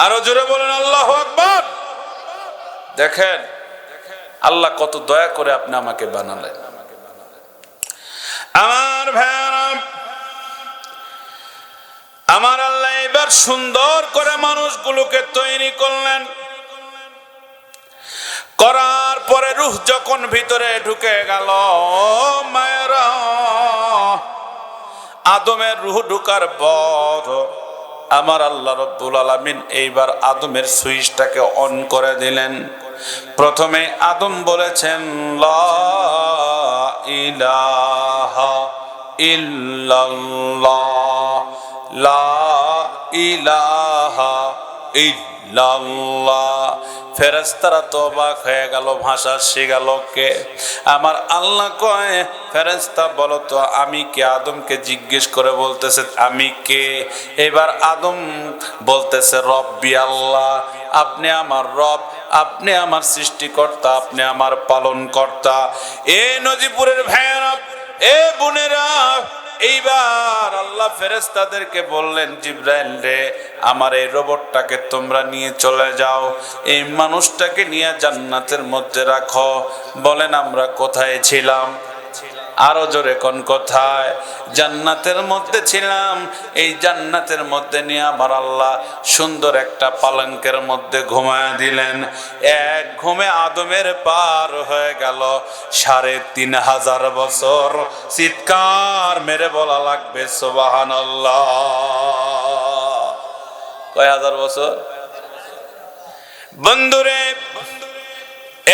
আরো জোরে বলেন আল্লাহু আকবার। দেখেন আল্লাহ কত দয়া করে আপনি আমাকে বানালেন। আমার ভাইরা, আমার আল্লাহ এবার সুন্দর করে মানুষগুলোকে তৈরি করলেন। করার পরে রূহ যখন ভিতরে ঢুকে গেল, মায়েরা, আদমের রূহ ঢুকার পর আমার আল্লাহ রব্বুল আলামিন এইবার আদমের সুইচটাকে অন করে দিলেন। প্রথমে আদম বলেছেন লা ইলাহা ইল্লাল্লাহ, লা ইলাহা ইল্লাল্লাহ। ফেরেশতারা তো অবাক হয়ে গেল, ভাষা শিখাল কে? আমার আল্লাহ কয়, ফেরেশতা বলো তো আমি কে? আদমকে জিজ্ঞেস করে বলতেছে আমি কে? এবার আদম বলতেছে রব্বি আল্লাহ, আপনি আমার রব, আপনি আমার সৃষ্টিকর্তা, আপনি আমার পালনকর্তা। এ নজিপুরের ভাইয়েরা, এ বোনেরা, এইবার আল্লাহ ফেরেশতাদেরকে বললেন জিবরাইল রে, আমার এই রোবটটাকে তোমরা নিয়ে চলে যাও, এই মানুষটাকে নিয়ে জান্নাতের মধ্যে রাখো। বলেন আমরা কোথায় ছিলাম? আরো জোরে কোন কোথায়? জান্নাতের মধ্যে ছিলাম। এই জান্নাতের মধ্যে নিয়ে আমার আল্লাহ সুন্দর একটা পালঙ্কের মধ্যে ঘুমায় দিলেন। এক ঘুমে আদমের পার হয়ে গেল ৩৫০০ বছর। চিৎকার মেরে বলা লাগবে সুবহানাল্লাহ। কয় হাজার বছর বন্ধুরে?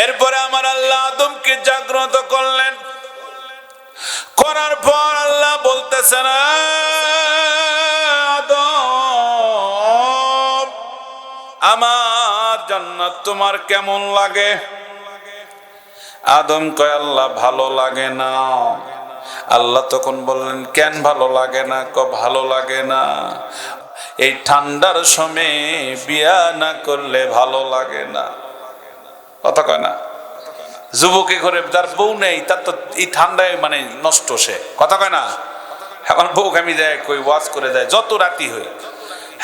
এরপরে আমার আল্লাহ আদমকে জাগ্রত করলেন। করার পর আল্লাহ বলতেছেন আদম, আমার জান্নাত তোমার কেমন লাগে? আদম কয় আল্লাহ ভালো লাগে না। আল্লাহ তখন বললেন কেন ভালো লাগে না? ভালো লাগে না, এই ঠান্ডার সময় বিয়া না করলে ভালো লাগে না। কথা কয় না? যুবকে করে যার বউ নেই তার তো এই ঠান্ডায় মানে নষ্ট, সে কথা কয় না? আমার বউ আমি যাই কই ওয়াজ করে যায়, যত রাতি হই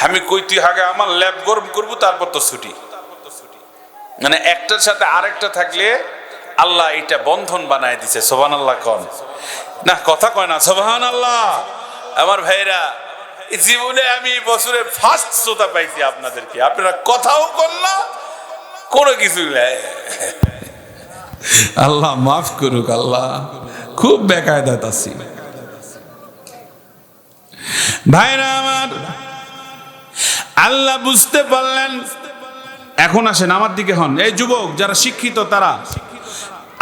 আমি কই তুই আগে আমার ল্যাব গরম করবো তারপর তো ছুটি। মানে একটার সাথে আরেকটা থাকলে আল্লাহ এটা বন্ধন বানায় দিছে। সুবহানাল্লাহ কোন না? কথা কয় না সুবহানাল্লাহ? আমার ভাইরা, জীবনে আমি বছরে ফার্স্ট শ্রোতা পাইছি আপনাদেরকে, আপনারা কথাও করলা কোনো কিছু নাই। আল্লাহ মাফ করুক, আল্লাহ খুব বেকায়দাত আছি। ভাইরা আমার, আল্লাহ বুঝতে পারলেন। এখন আসেন আমার দিকে হন, এই যুবক যারা শিক্ষিত তারা,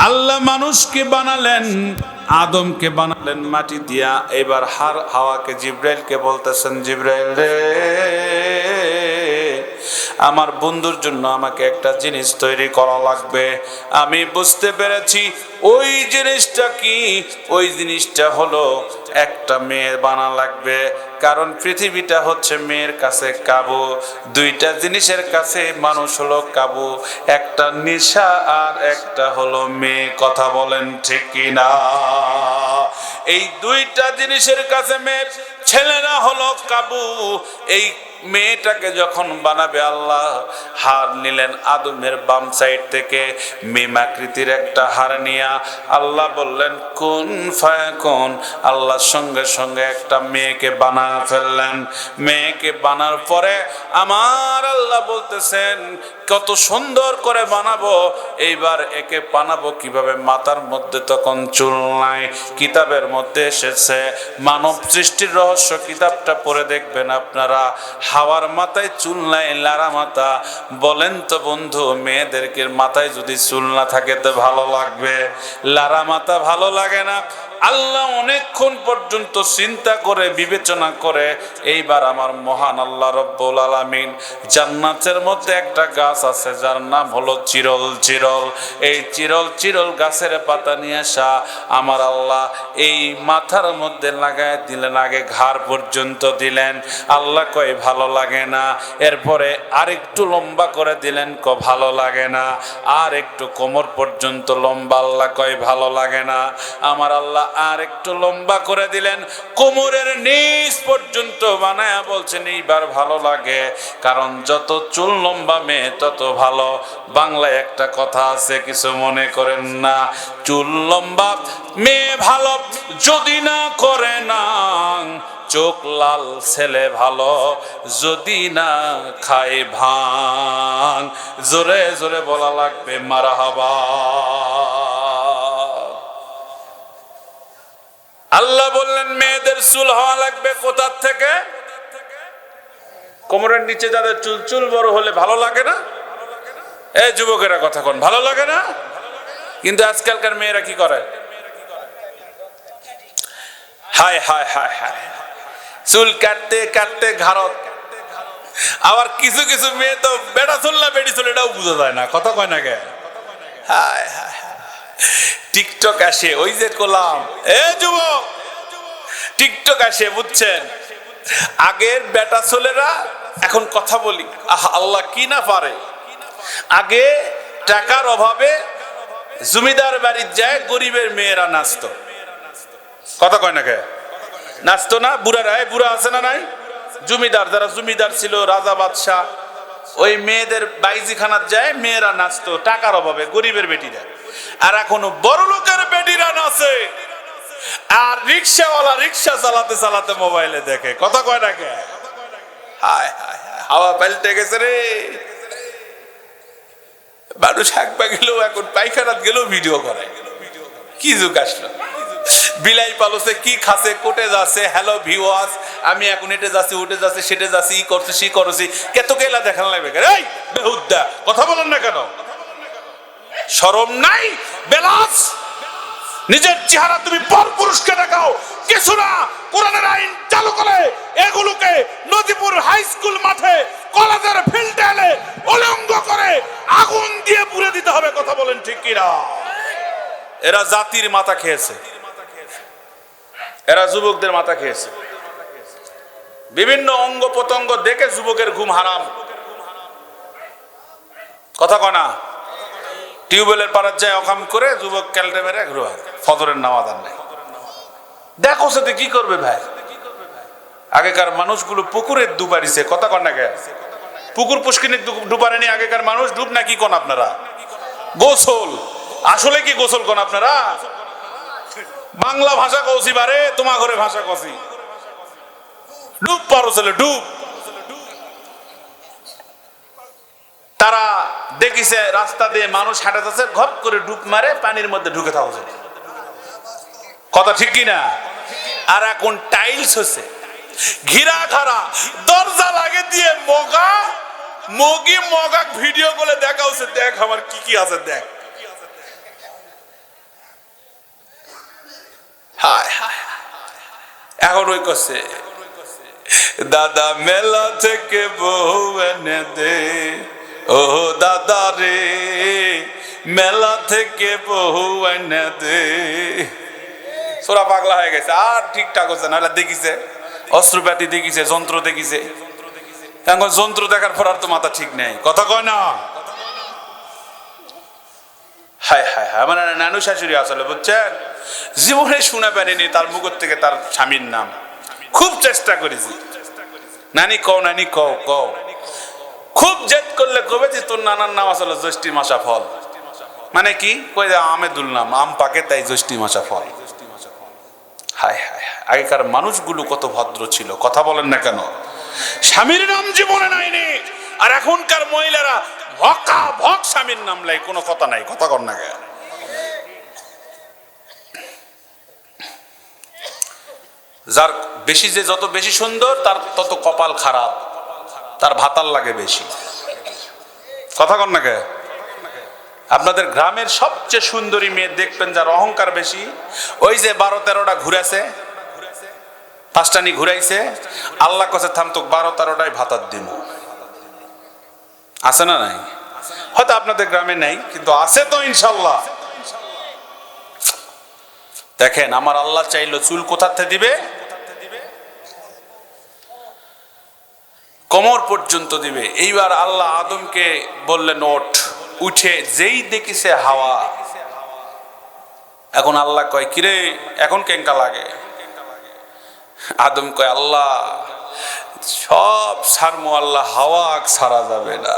আল্লাহ মানুষকে বানালেন, আদমকে বানালেন মাটি দিয়া। এবার হাওয়াকে জিবরাইলকে বলতেছেন জিবরাইল রে, আমার বন্ধুর জন্য আমাকে একটা জিনিস তৈরি করা লাগবে। আমি বুঝতে পেরেছি ওই জিনিসটা কি। ওই জিনিসটা হলো একটা মেয়ে বানা লাগবে, কারণ পৃথিবীটা হচ্ছে মেয়ের কাছে কাবু। দুইটা জিনিসের কাছে মানুষ হলো কাবু, একটা নেশা আর একটা হলো মেয়ে। কথা বলেন ঠিক কিনা? এই দুইটা জিনিসের কাছে মেয়ে, ছেলেরা হলো কাবু। এই মেয়েটাকে যখন বানাবে আল্লাহ হার নিলেন আদমের বাম সাইড থেকে, মিমাকৃতির একটা হার নিয়া আল্লাহ বললেন কুন ফায়াকুন। আল্লাহর সঙ্গে সঙ্গে একটা মেয়েকে বানা ফেললেন। মেয়েকে বানার পরে আমার আল্লাহ বলতেছেন কত সুন্দর করে বানাবো। এইবার একে বানাবো কিভাবে? মাথার মধ্যে তখন চুল নাই। কিতাবের মধ্যে এসেছে, মানব সৃষ্টির রহস্য কিতাবটা পড়ে দেখবেন আপনারা, হাওয়ার মাথায় চুল নাই, লারা মাথা। বলেন তো বন্ধু, মেয়েদেরকে মাথায় যদি চুল না থাকে তো ভালো লাগবে? লারা মাথা ভালো লাগে না। আল্লাহ অনেকক্ষণ পর্যন্ত চিন্তা করে বিবেচনা করে এইবার আমার মহান আল্লাহ রব্বুল আলামিন জান্নাতের মধ্যে একটা গাছ আছে যার নাম হলো চিরল। চিরল, এই চিরল চিরল গাছের পাতা নিয়ে আসা আমার আল্লাহ এই মাথার মধ্যে লাগায় দিলেন। আগে ঘাড় পর্যন্ত দিলেন। আল্লাহ কয় ভালো লাগে না। এরপরে আরেকটু লম্বা করে দিলেন, ভালো লাগে না। আর একটু কোমর পর্যন্ত লম্বা, আল্লাহ কয় ভালো লাগে না। আমার আল্লাহ আর একটু লম্বা করে দিলেন, কোমরের নিচ পর্যন্ত বানায়া বলছেন এইবার ভালো লাগে, কারণ যত চুল লম্বা মেয়ে তত ভালো। বাংলায় একটা কথা আছে, কিছু মনে করেন না, চুল লম্বা মেয়ে ভালো যদি না করে না, চোখ লাল ছেলে ভালো যদি না খায় ভাং। জোরে জোরে বলা লাগবে মারহাবা। আল্লাহ বললেন মেয়েদের চুল হওয়া লাগবে কোথার থেকে? কোমরের নিচে যাদের চুল, চুল বড় হলে ভালো লাগে না? এই যুবকেরা কথা কোন, ভালো লাগে না? কিন্তু আজকালকার মেয়েরা কি করে? হায় হায় হায় হায়, চুল কাটতে কাটতে ঘাড়ত। আবার কিছু কিছু মেয়ে তো বেটা চুল না বেটি চুল এটাও বোঝা যায় না, কথা কয় না কে? হায় হায় হায়, টিকটক আসে, ওই যে কলাম এ যুবক, টিকটক আসে বুঝছেন, আগের বেটা ছেলেরা এখন কথা বলি, আল্লাহ কি না পারে। আগে টাকার অভাবে জমিদার বাড়ির যায় গরিবের মেয়েরা নাচতো, কথা কয় না কে? নাচতো না বুড়ারা? বুড়া আছে না নাই? জমিদার, যারা জমিদার ছিল, রাজা বাদশাহ, ওই মেয়েদের বাইজিখানার যায় মেয়েরা নাচতো টাকার অভাবে, গরিবের বেটিরা। আর এখনো বড় লোকের বেটিরা নাচে, আর রিক্সাওয়ালা রিক্সা চালাতে চালাতে মোবাইলে দেখে, কথা কয় না কে? হায় হায় হায়, হাওয়া পাল্টে গেছে রে। মানুষ হাঁকবা গেলেও এখন পায়খানাত গেলেও ভিডিও করে, কি যুগ আসলো। বিলাই পালছে, কি খাসে, কোটে যাচ্ছে, হ্যালো ভিউয়ার্স, আমি এখন এটে যাচ্ছি, উঠে যাচ্ছি, সেটে যাচ্ছি, ই করছি, সি করছি, কত কেলা দেখানো লাগবে। এই বেহুদ্দা, কথা বলেন না কেন? শরম নাই? বেলাস, নিজের চেহারা তুমি পর পুরুষকে দেখাও, কিছু না। কোরআনের আইন চালু করে এগুলোকে নদীপুর হাই স্কুল মাঠে, কলেজের ফিল্ডে এলে উলঙ্গ করে আগুন দিয়ে পুড়ে দিতে হবে, কথা বলেন ঠিক কিনা? এরা জাতির মাথা খেয়েছে, এরা যুবকদের মাথা খেয়েছে। বিভিন্ন অঙ্গ প্রত্যঙ্গ দেখে যুবকের ঘুম হারাম, কথা কনা। টিউবওয়েলের পাড়ার যায় অকাম করে যুবক ক্যালটে মেরে ঘুরে, ফজরের নামাজ আর নাই। দেখো সাথে কি করবে ভাই? আগেকার মানুষগুলো পুকুরে ডুবারিছে, কথা কন না কে? পুকুর পুষ্কিনে ডুবারেনি আগেকার মানুষ, ডুব না কি কোন আপনারা? গোসল, আসলে কি গোসল কোন আপনারা? বাংলা ভাষা কৌছি বারে, তোমার ঘরে ভাষা কৌছি। ডুব পারো ছেলে, ডুব। তারা দেখিছে রাস্তা দিয়ে মানুষ হাঁটা যাচ্ছে, ঘপ করে ডুব মারে পানির মধ্যে ঢুকে থাকছে, কথা ঠিক কিনা? আর এখন টাইলস হচ্ছে, ঘিরা ঘাড়া, দরজা লাগে দিয়ে মগা মগি মগা ভিডিও করে দেখা হচ্ছে, দেখ আমার কি কি আছে দেখ। হায় হায়, এখন ওই করছে, দাদা মেলা থেকে বউ এনে দে, ও দাদা রে মেলা থেকে বউ এনে দে। সোরা পাগলা হয়ে গেছে, আর ঠিকঠাক হচ্ছে না। দেখিছে অস্ত্রপাতি, দেখিছে যন্ত্র, দেখিছে। এখন যন্ত্র দেখার পর আর তো মাথা ঠিক নেই, কথা কয় না? হায় হায় হায়, আমার নানু শাশুড়ি আসলে বুঝছেন, জীবনে শুনে পারিনি তার মুখ থেকে তার স্বামীর নাম। খুব চেষ্টা করেছি, নানি কও, নানি কও কও। খুব জেদ করলে কবে যে তোর নানার নাম আসলে জ্যৈষ্ঠী মাসা ফল। মানে কি কই, আমেদুল নাম, আম পাকে তাই জ্যৈষ্ঠী মাসা ফল। হায় হায়, আগেকার মানুষগুলো কত ভদ্র ছিল, কথা বলেন না কেন? স্বামীর নাম জীবনে নাইনি। আর এখনকার মহিলারা ভকা ভক স্বামীর নাম লাই, কোনো কথা নাই, কথা কর না কেন? যার বেশি, যে যত বেশি সুন্দর তার তত কপাল খারাপ, তার ভাতার লাগে বেশি, কথা কর না কে? আপনাদের গ্রামের সবচেয়ে সুন্দরী মেয়ে দেখবেন যার অহংকার বেশি, ওই যে 12-13টা ঘুরেছে, 5টা নি ঘুরাইছে, আল্লাহ কাছে থাম তো 12-13টাই ভাতার দিব। আছে না নাই? হয়তো আপনাদের গ্রামে নাই, কিন্তু আছে তো ইনশাল্লাহ। দেখেন আমার আল্লাহ চাইলো চুল কোথাতে দিবে? কোমর পর্যন্ত দিবে। এইবার আল্লাহ আদমকে বললেন ওঠ, উঠে যেই দেখিছে হাওয়া, এখন আল্লাহ কয় কিরে এখন কেঙ্কা লাগে? আদম কয় আল্লাহ সব ছাড়মু আল্লাহ, হাওয়া ছাড়া যাবে না।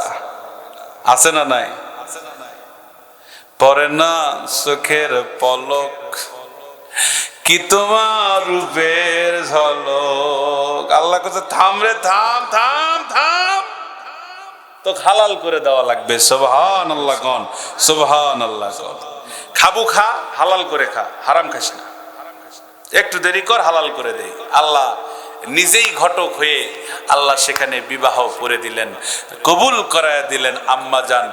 আছে না নাই? পরে না চোখের পলক কি তোমার রূপের ঝলক। আল্লাহ কাছে থাম রে থাম থাম থাম, তো হালাল করে দেওয়া লাগবে। সুবহানাল্লাহ কোন, সুবহানাল্লাহ কোন। খাবো খা, হালাল করে খা, হারাম খাস না। একটু দেরি কর, হালাল করে দেই। আল্লাহ নিজেই ঘটক হয়ে আল্লাহ সেখানে বিবাহ করে দিলেন, কবুল করায় দিলেন আম্মাজান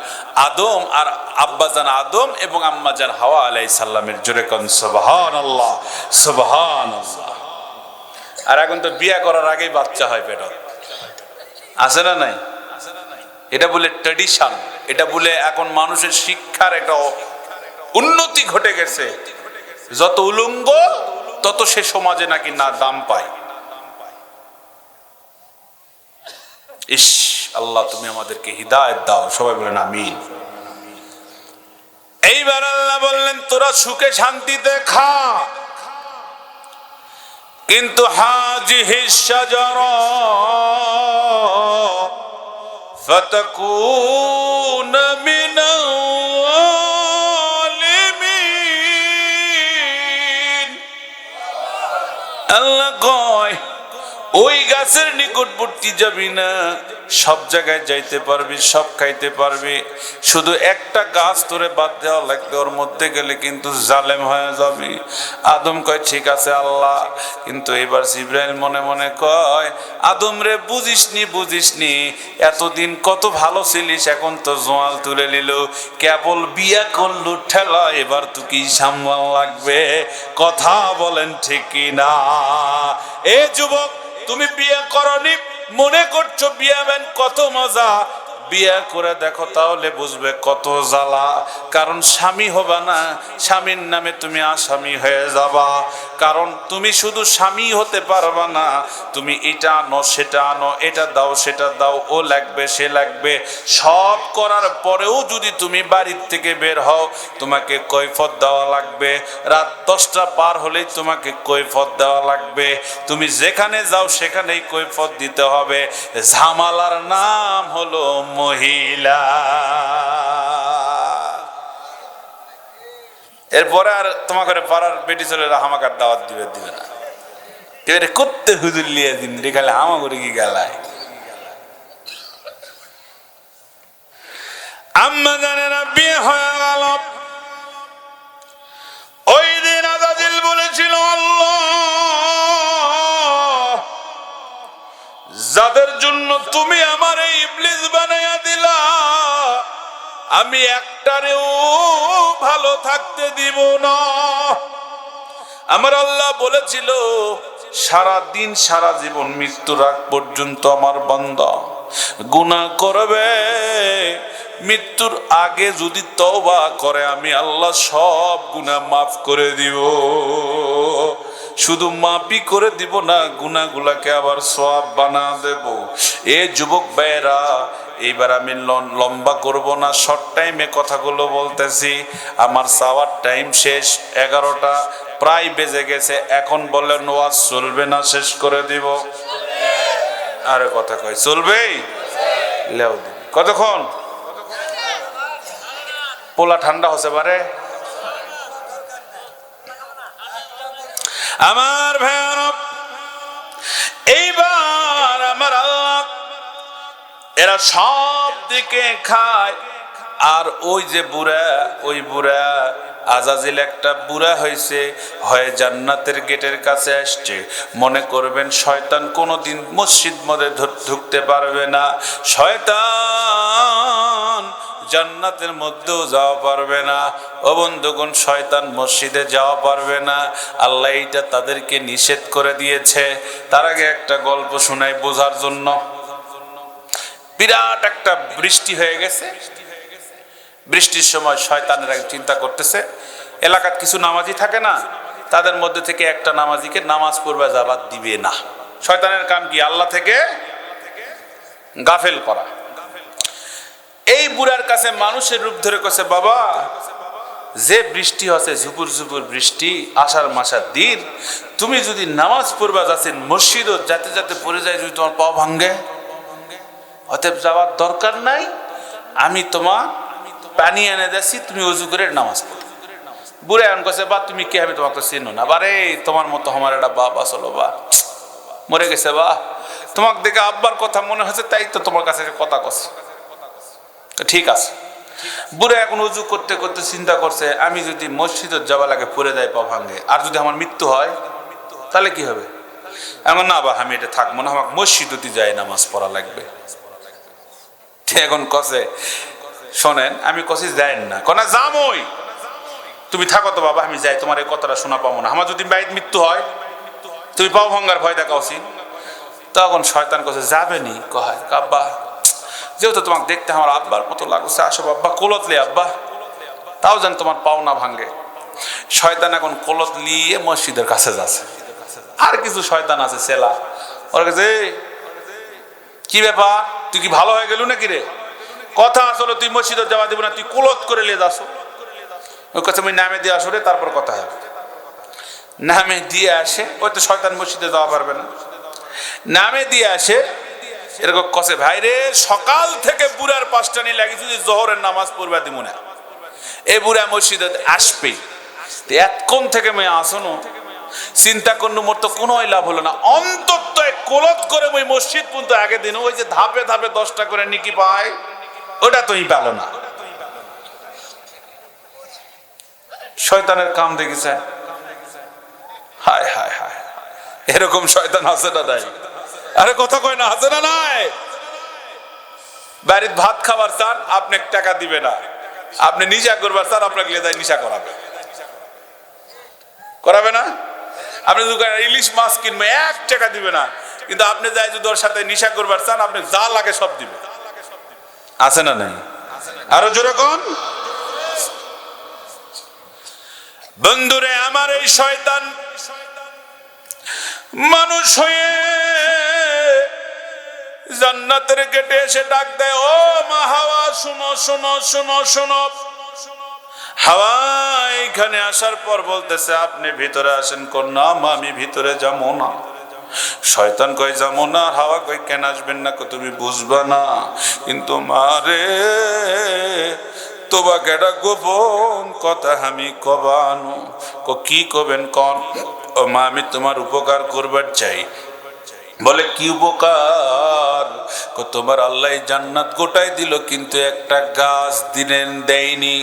আদম আর আব্বাজান আদম এবং আম্মাজান হাওয়া আলাইহিস সালামের। জোরে কোন সুবহানাল্লাহ, সুবহানাল্লাহ। আর এখন তো বিয়ে করার আগেই বাচ্চা হয় পেটে, আছে না নাই? এটা বলে ট্র্যাডিশন, এটা বলে এখন মানুষের শিক্ষার একটা উন্নতি ঘটে গেছে। যত উলঙ্গ তত সে সমাজে নাকি না দাম পায়। ইস আল্লাহ তুমি আমাদেরকে হিদায়াত দাও, সবাই বলেন আমিন। এইবার আল্লাহ বললেন তোরা সুখে শান্তিতে খা, কিন্তু হাযিহিশ শাজারা ফাতাকুনা মিনাল যালিমিন। আল্লাহ কয় ওই গাছের নিকটবর্তী যাবি না, সব জায়গায় যাইতে পারবি, সব খাইতে পারবি, শুধু একটা গাছ তোরে বাদ দেওয়া লাগবে, ওর মধ্যে গেলে কিন্তু জালেম হয়ে যাবি। আদম কয় ঠিক আছে আল্লাহ, কিন্তু এবার জিবরাইল মনে মনে কয় আদম রে বুঝিসনি বুঝিসনি, এতদিন কত ভালো ছিলিস, এখন তো জোয়াল তুলে নিল, কেবল বিয়া করলু ঠেলা, এবার তো কি সামলান লাগবে? কথা বলেন ঠিক কি না? এ যুবক তুমি বিয়ে করনি, মনে করছো বিয়ে বেন কত মজা, বিয়ে করে দেখো তাহলে বুঝবে কত জ্বালা। কারণ স্বামী হবা না, স্বামীর নামে তুমি আসামি হয়ে যাবা। কারণ তুমি শুধু স্বামী হতে পারবা না, তুমি এটা আনো সেটা আনো, এটা দাও সেটা দাও, ও লাগবে সে লাগবে, সব করার পরেও যদি তুমি বাড়ির থেকে বের হও তোমাকে কৈফত দেওয়া লাগবে। রাত 10টা পার হলেই তোমাকে কৈফত দেওয়া লাগবে। তুমি যেখানে যাও সেখানেই কৈফত দিতে হবে। ঝামেলার নাম হলো মহিলা। এরপরে আর তোমাকে পাড়ার বেটি ছেলেরা হামাকার দাওয়াত দিবে না, এবারে করতে হুজুর লিয়ে দিন রে, খালি হামা করে কি গেলায়। আম্মা জানেরা বিয়ে হয়ে গেল, ওই দিন আজাজিল বলেছিল আল্লাহ যাদের জন্য তুমি আমার এই ইবলিস বানাইয়া দিলা, আমি একটারেও ভালো থাকতে দিব না। আমার আল্লাহ বলেছিল সারা দিন সারা জীবন মৃত্যুর আগ পর্যন্ত আমার বান্দা গুনাহ করবে, মৃত্যুর আগে যদি তওবা করে আমি আল্লাহ সব গুনাহ মাফ করে দিব। শুধু মাফই করে দিব না, গুনাহগুলাকে আবার সওয়াব বানা দেব। এ যুবক ভাইরা, এইবার আমি লম্বা করব না, শর্ট টাইমে কথাগুলো বলতেছি। আমার চাওয়ার টাইম শেষ, 11টা প্রায় বেজে গেছে। এখন বলেন ওয়াজ চলবে না শেষ করে দিব? আরে কথা কয় চলবেই, লেও দিন। কতক্ষণ? পোলা ঠান্ডা হতে পারে। আমার ভাইরা, এইবার আমার আল্লাহ এরা সব দিকে খায়। আর ওই যে বুড়া, ওই বুড়া আজাজিল একটা বুড়া হয়েছে, হয় জান্নাতের গেটের কাছে আসছে। মনে করবেন শয়তান কোনোদিন মসজিদ মধ্যে ঢুকতে পারবে না, শয়তান জান্নাতের মধ্যেও যাওয়া পারবে না। ও বন্ধুগণ, শয়তান মসজিদে যাওয়া পারবে না, আল্লাহ এইটা তাদেরকে নিষেধ করে দিয়েছে। তার আগে একটা গল্প শোনাই বোঝার জন্য। বিরাট একটা বৃষ্টি হয়ে গেছে। বৃষ্টির সময় শয়তানেরা চিন্তা করতেছে, এলাকার কিছু নামাজি থাকে না, তাদের মধ্যে থেকে একটা নামাজিকে নামাজ পড়বে যাবাত দিবে না। শয়তানের কাম কি? আল্লাহ থেকে গাফেল করা। এই বুড়ার কাছে মানুষের রূপ ধরে কইছে, বাবা যে বৃষ্টি হচ্ছে ঝুপুর ঝুপুর বৃষ্টি আষাঢ় মাসের দিন, তুমি যদি নামাজ পড়বা যাচ্ছেন মসজিদও যাতে যাতে পড়ে যায় যদি তোমার পাও ভাঙ্গে, অতএব যাওয়ার দরকার নাই, আমি তোমার পানি এনে দিচ্ছি, তুমি অজু করে নামাজ পড়ো। বুড়ে এমন কাছে বা তুমি কে, আমি তোমাকে চিনো না, বারে তোমার মতো আমার একটা বাপ আসলো বা মরে গেছে বা, তোমাকে দেখে আব্বার কথা মনে হচ্ছে তাই তো তোমার কাছে কথা কছে। তো ঠিক আছে, বুড়ে এখন উজু করতে করতে চিন্তা করছে আমি যদি মসজিদে যাওয়া লাগে পড়ে যায় পা ভাঙ্গে, আর যদি আমার মৃত্যু হয় তাহলে কি হবে? এমন না বা আমি এটা থাকবো না, আমাকে মসজিদে যাই নামাজ পড়া লাগবে। এখন কছে শোনেন, আমি কছি যাই না, কনা যামই, তুমি থাকো তো বাবা, আমি যাই, তোমার এই কথাটা শোনা পাবো না, আমার যদি বাইর মৃত্যু হয় তুমি পাও ভাঙ্গার ভয় দেখাওছি। তখন শয়তান কাছে যাবে নি, কয় আব্বা যেহেতু তোমাকে দেখতে আমার আব্বার মতো লাগছে, আসো আব্বা কোলত লি আব্বা, তাও যেন তোমার পাও না ভাঙ্গে। শয়তান এখন কোলত লিয়ে মসজিদের কাছে যাচ্ছে, আর কিছু শয়তান আছে সেলা, ওর কাছে কি ব্যাপার, তুই কি ভালো হয়ে গেল নাকি রে? কথা আসলে তুই মসজিদে যাওয়া দিব না, তুই কোলত করে নিয়ে যাস। ওর কাছে আমি নামে দিয়ে আসো রে, তারপর কথা হবে। নামে দিয়ে আসে, ওই তো শয়তান মসজিদে যাওয়া পারবে না, নামে দিয়ে আসে এরকম কসে ভাই রে, সকাল থেকে বুড়ার পাঁচটা নিয়ে লাগিয়েছি যে জোহরের নামাজ পড়বা দিব না, এ বুড়া মসজিদে আসবে, এতক্ষণ থেকে মেয়ে আসনো চিন্তা করলো, মোর তো কোনো লাভ হলো না, অন্তত কোলত করে ওই মসজিদ পর্যন্ত আগে দিন, ওই যে ধাপে ধাপে 10টা করে নিকি পায়, ওটা তো পেলো না। শয়তানের কাম দেখেছে, হায় হায় হায়, এরকম শয়তান আছে না নাই? আরে কথা কয় না, আছে না নাই? বাড়ির ভাত খাবার চান, আপনি টাকা দিবে না, আপনি নিশা করবার চান, আপনাকে লেদায় নিশা করাবে, করাবে না? আপনি দোকানে ইলিশ মাছ কিনবে, 1 টাকা দিবে না, কিন্তু আপনি যাই যদি ওর সাথে নিশা করবার চান, আপনি যা লাগে সব দিবে, আছে না নাই? আরো জোরে কোন বন্ধুরে আমার, এই শয়তান মানুষ হয়ে জান্নাতের গেটে এসে ডাক দেয়, ও মা হাওয়া শুনো শুনো শুনো শুনো। হাওয়া এখানে আসার পর বলতেছে আপনি ভিতরে আসেন, কন্যা আমি ভিতরে যাবো না। শয়তান কয় যাবো না, হাওয়া কয় কেন আসবেন না, তুমি বুঝবা না, কিন্তু মারে তোমাকে একটা গোপন কথা আমি কবানো। কি কবেন কন? ও মা আমি তোমার উপকার করবার চাই। বলে কি উপকার? তোমার আল্লাহ জান্নাত গোটাই দিল, কিন্তু একটা গাছ দিলেন দেয়নি,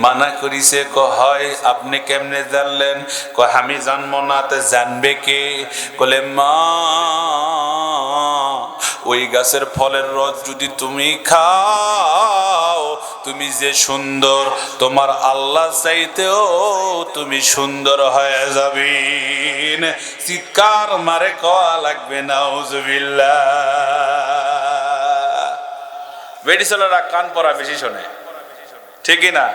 মানা করিছে। হয় আপনি কেমনে জানলেন? আমি জানবো না, তে জানবে কে? বলে মা ওই গাছের ফলের রস যদি তুমি খাও, তুমি যে সুন্দর, তোমার আল্লাহ চাইতেও তুমি সুন্দর হয়ে যাবে। চিৎকার মারে কওয়া লাগবে নাউজুবিল্লাহ। বেডি ছেলেরা কান পরা বেশি শোনে, ঠিকই না?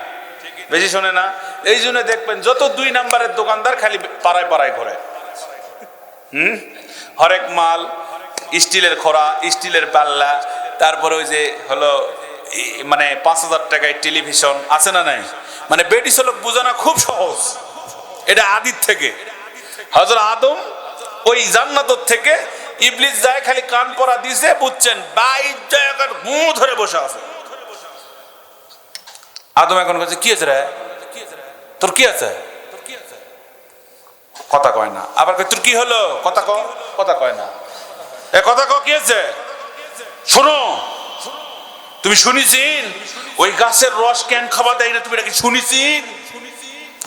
বেশি শোনে না, এই জন্য দেখবেন যত 2 নাম্বারের দোকানদার খালি পাড়ায় পাড়ায় ঘোরে। হরেক মাল, স্টিলের খোরা, স্টিলের পাল্লা, তারপরে ওই যে হলো মানে 5000 টাকায় টেলিভিশন, আছে না নাই? মানে বেডি ছেলে বোঝানো খুব সহজ। এটা আদির থেকে, হযরত আদম ওই জান্নাতের থেকে ইবলিস যায় খালি কান পরা দিছে, বুঝছেন? 22 জায়গার গু ধরে বসে আছে। আদম এখন কাছে কি আছে রে, তোর কি আছে? কথা কয় না। আবার তোর কি হলো? কথা কয় না। এ কথা কি আছে? শোনো, তুমি শুনিছিন ওই গাছের রস কেন খাওয়া দেয় না? তুমি এটা কি শুনিছিন?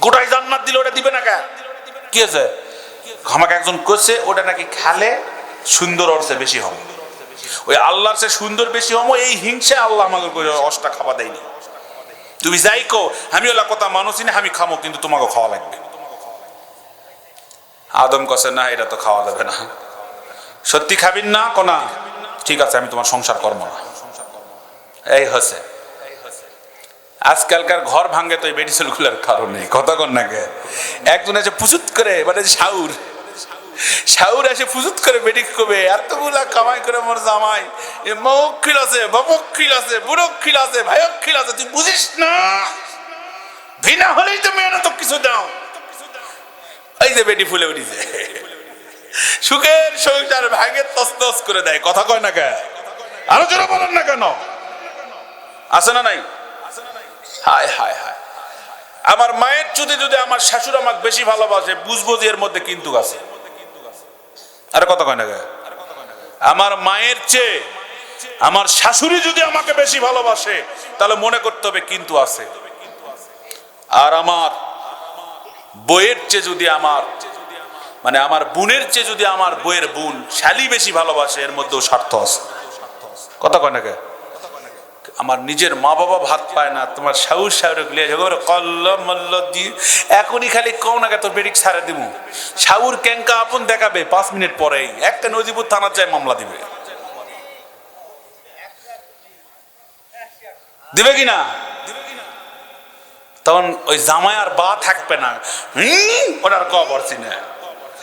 গোটাই জান্নাত দিলে ওটা দিবে না কেন? কি আছে? আমাকে একজন কইছে ওটা নাকি খালে সুন্দর অর্থে বেশি হবে, ওই আল্লাহর সে সুন্দর বেশি হবো, এই হিংসা আল্লাহ আমাকে রসটা খাওয়া দেয়নি। তুমি যাই কো, আমি ওলা কথা মানুষই না, আমি খামো, কিন্তু তোমাকে খাওয়া লাগবে। আদম কছে না, এটা তো খাওয়া যাবে না। সত্যি খাবিন না? কোনা ঠিক আছে, আমি তোমার সংসার করব না। এই হচ্ছে আজকালকার ঘর ভাঙ্গে তো এই মেডিসিন গুলার কারণে। কথা কন নাকি? একজন এসে ফুসুত করে, মানে শাউর এসে ফুসুত করে বেডিক কবে এতগুলা কামাই করে মোর জামাই মৌখিল আছে, বাবুখিল আছে, বুড়োখিল আছে, ভাইখিল আছে, তুই বুঝিস না? ভিনা হলেই তো মেহনত কিছু দাও। এই যে বেটি ফুলে উঠিছে, সুখের সংসার ভাগে তছনছ করে দেয়। কথা কয় না কেন? আরো জোরে বলেন না কেন? আছে না নাই? হায় হায় হায়, আমার মায়ের চুতে যদি আমার শাশুড়ি আমাকে বেশি ভালোবাসে, বুঝবো যে এর মধ্যে কিন্তু আছে। আরে কথা কয় না কেন? আমার মায়ের চেয়ে আমার শাশুড়ি যদি আমাকে বেশি ভালোবাসে, তাহলে মনে করতে হবে কিন্তু আছে। আর আমার বইয়ের চেয়ে যদি আমার আমার বোনের চেয়ে যদি আমার বইয়ের বোন শালি বেশি ভালোবাসে, এর মধ্যেও স্বার্থ আছে। কথা কয় না কে? আমার নিজের মা বাবা ভাত পায় না, তোমার শাহুর শাহুরে গুলিয়ে কল্লা মল্ল দিয়ে এখনই খালি কও না কে তোর বেরিক ছাড়ে দিব। শাহুর ক্যাঙ্কা আপন দেখাবে 5 মিনিট পরেই একটা নজিবুর থানার যায় মামলা দিবে। দিবে কিনা? তখন ওই জামাই আর বা থাকবে না, ওনার ক পড়ছি না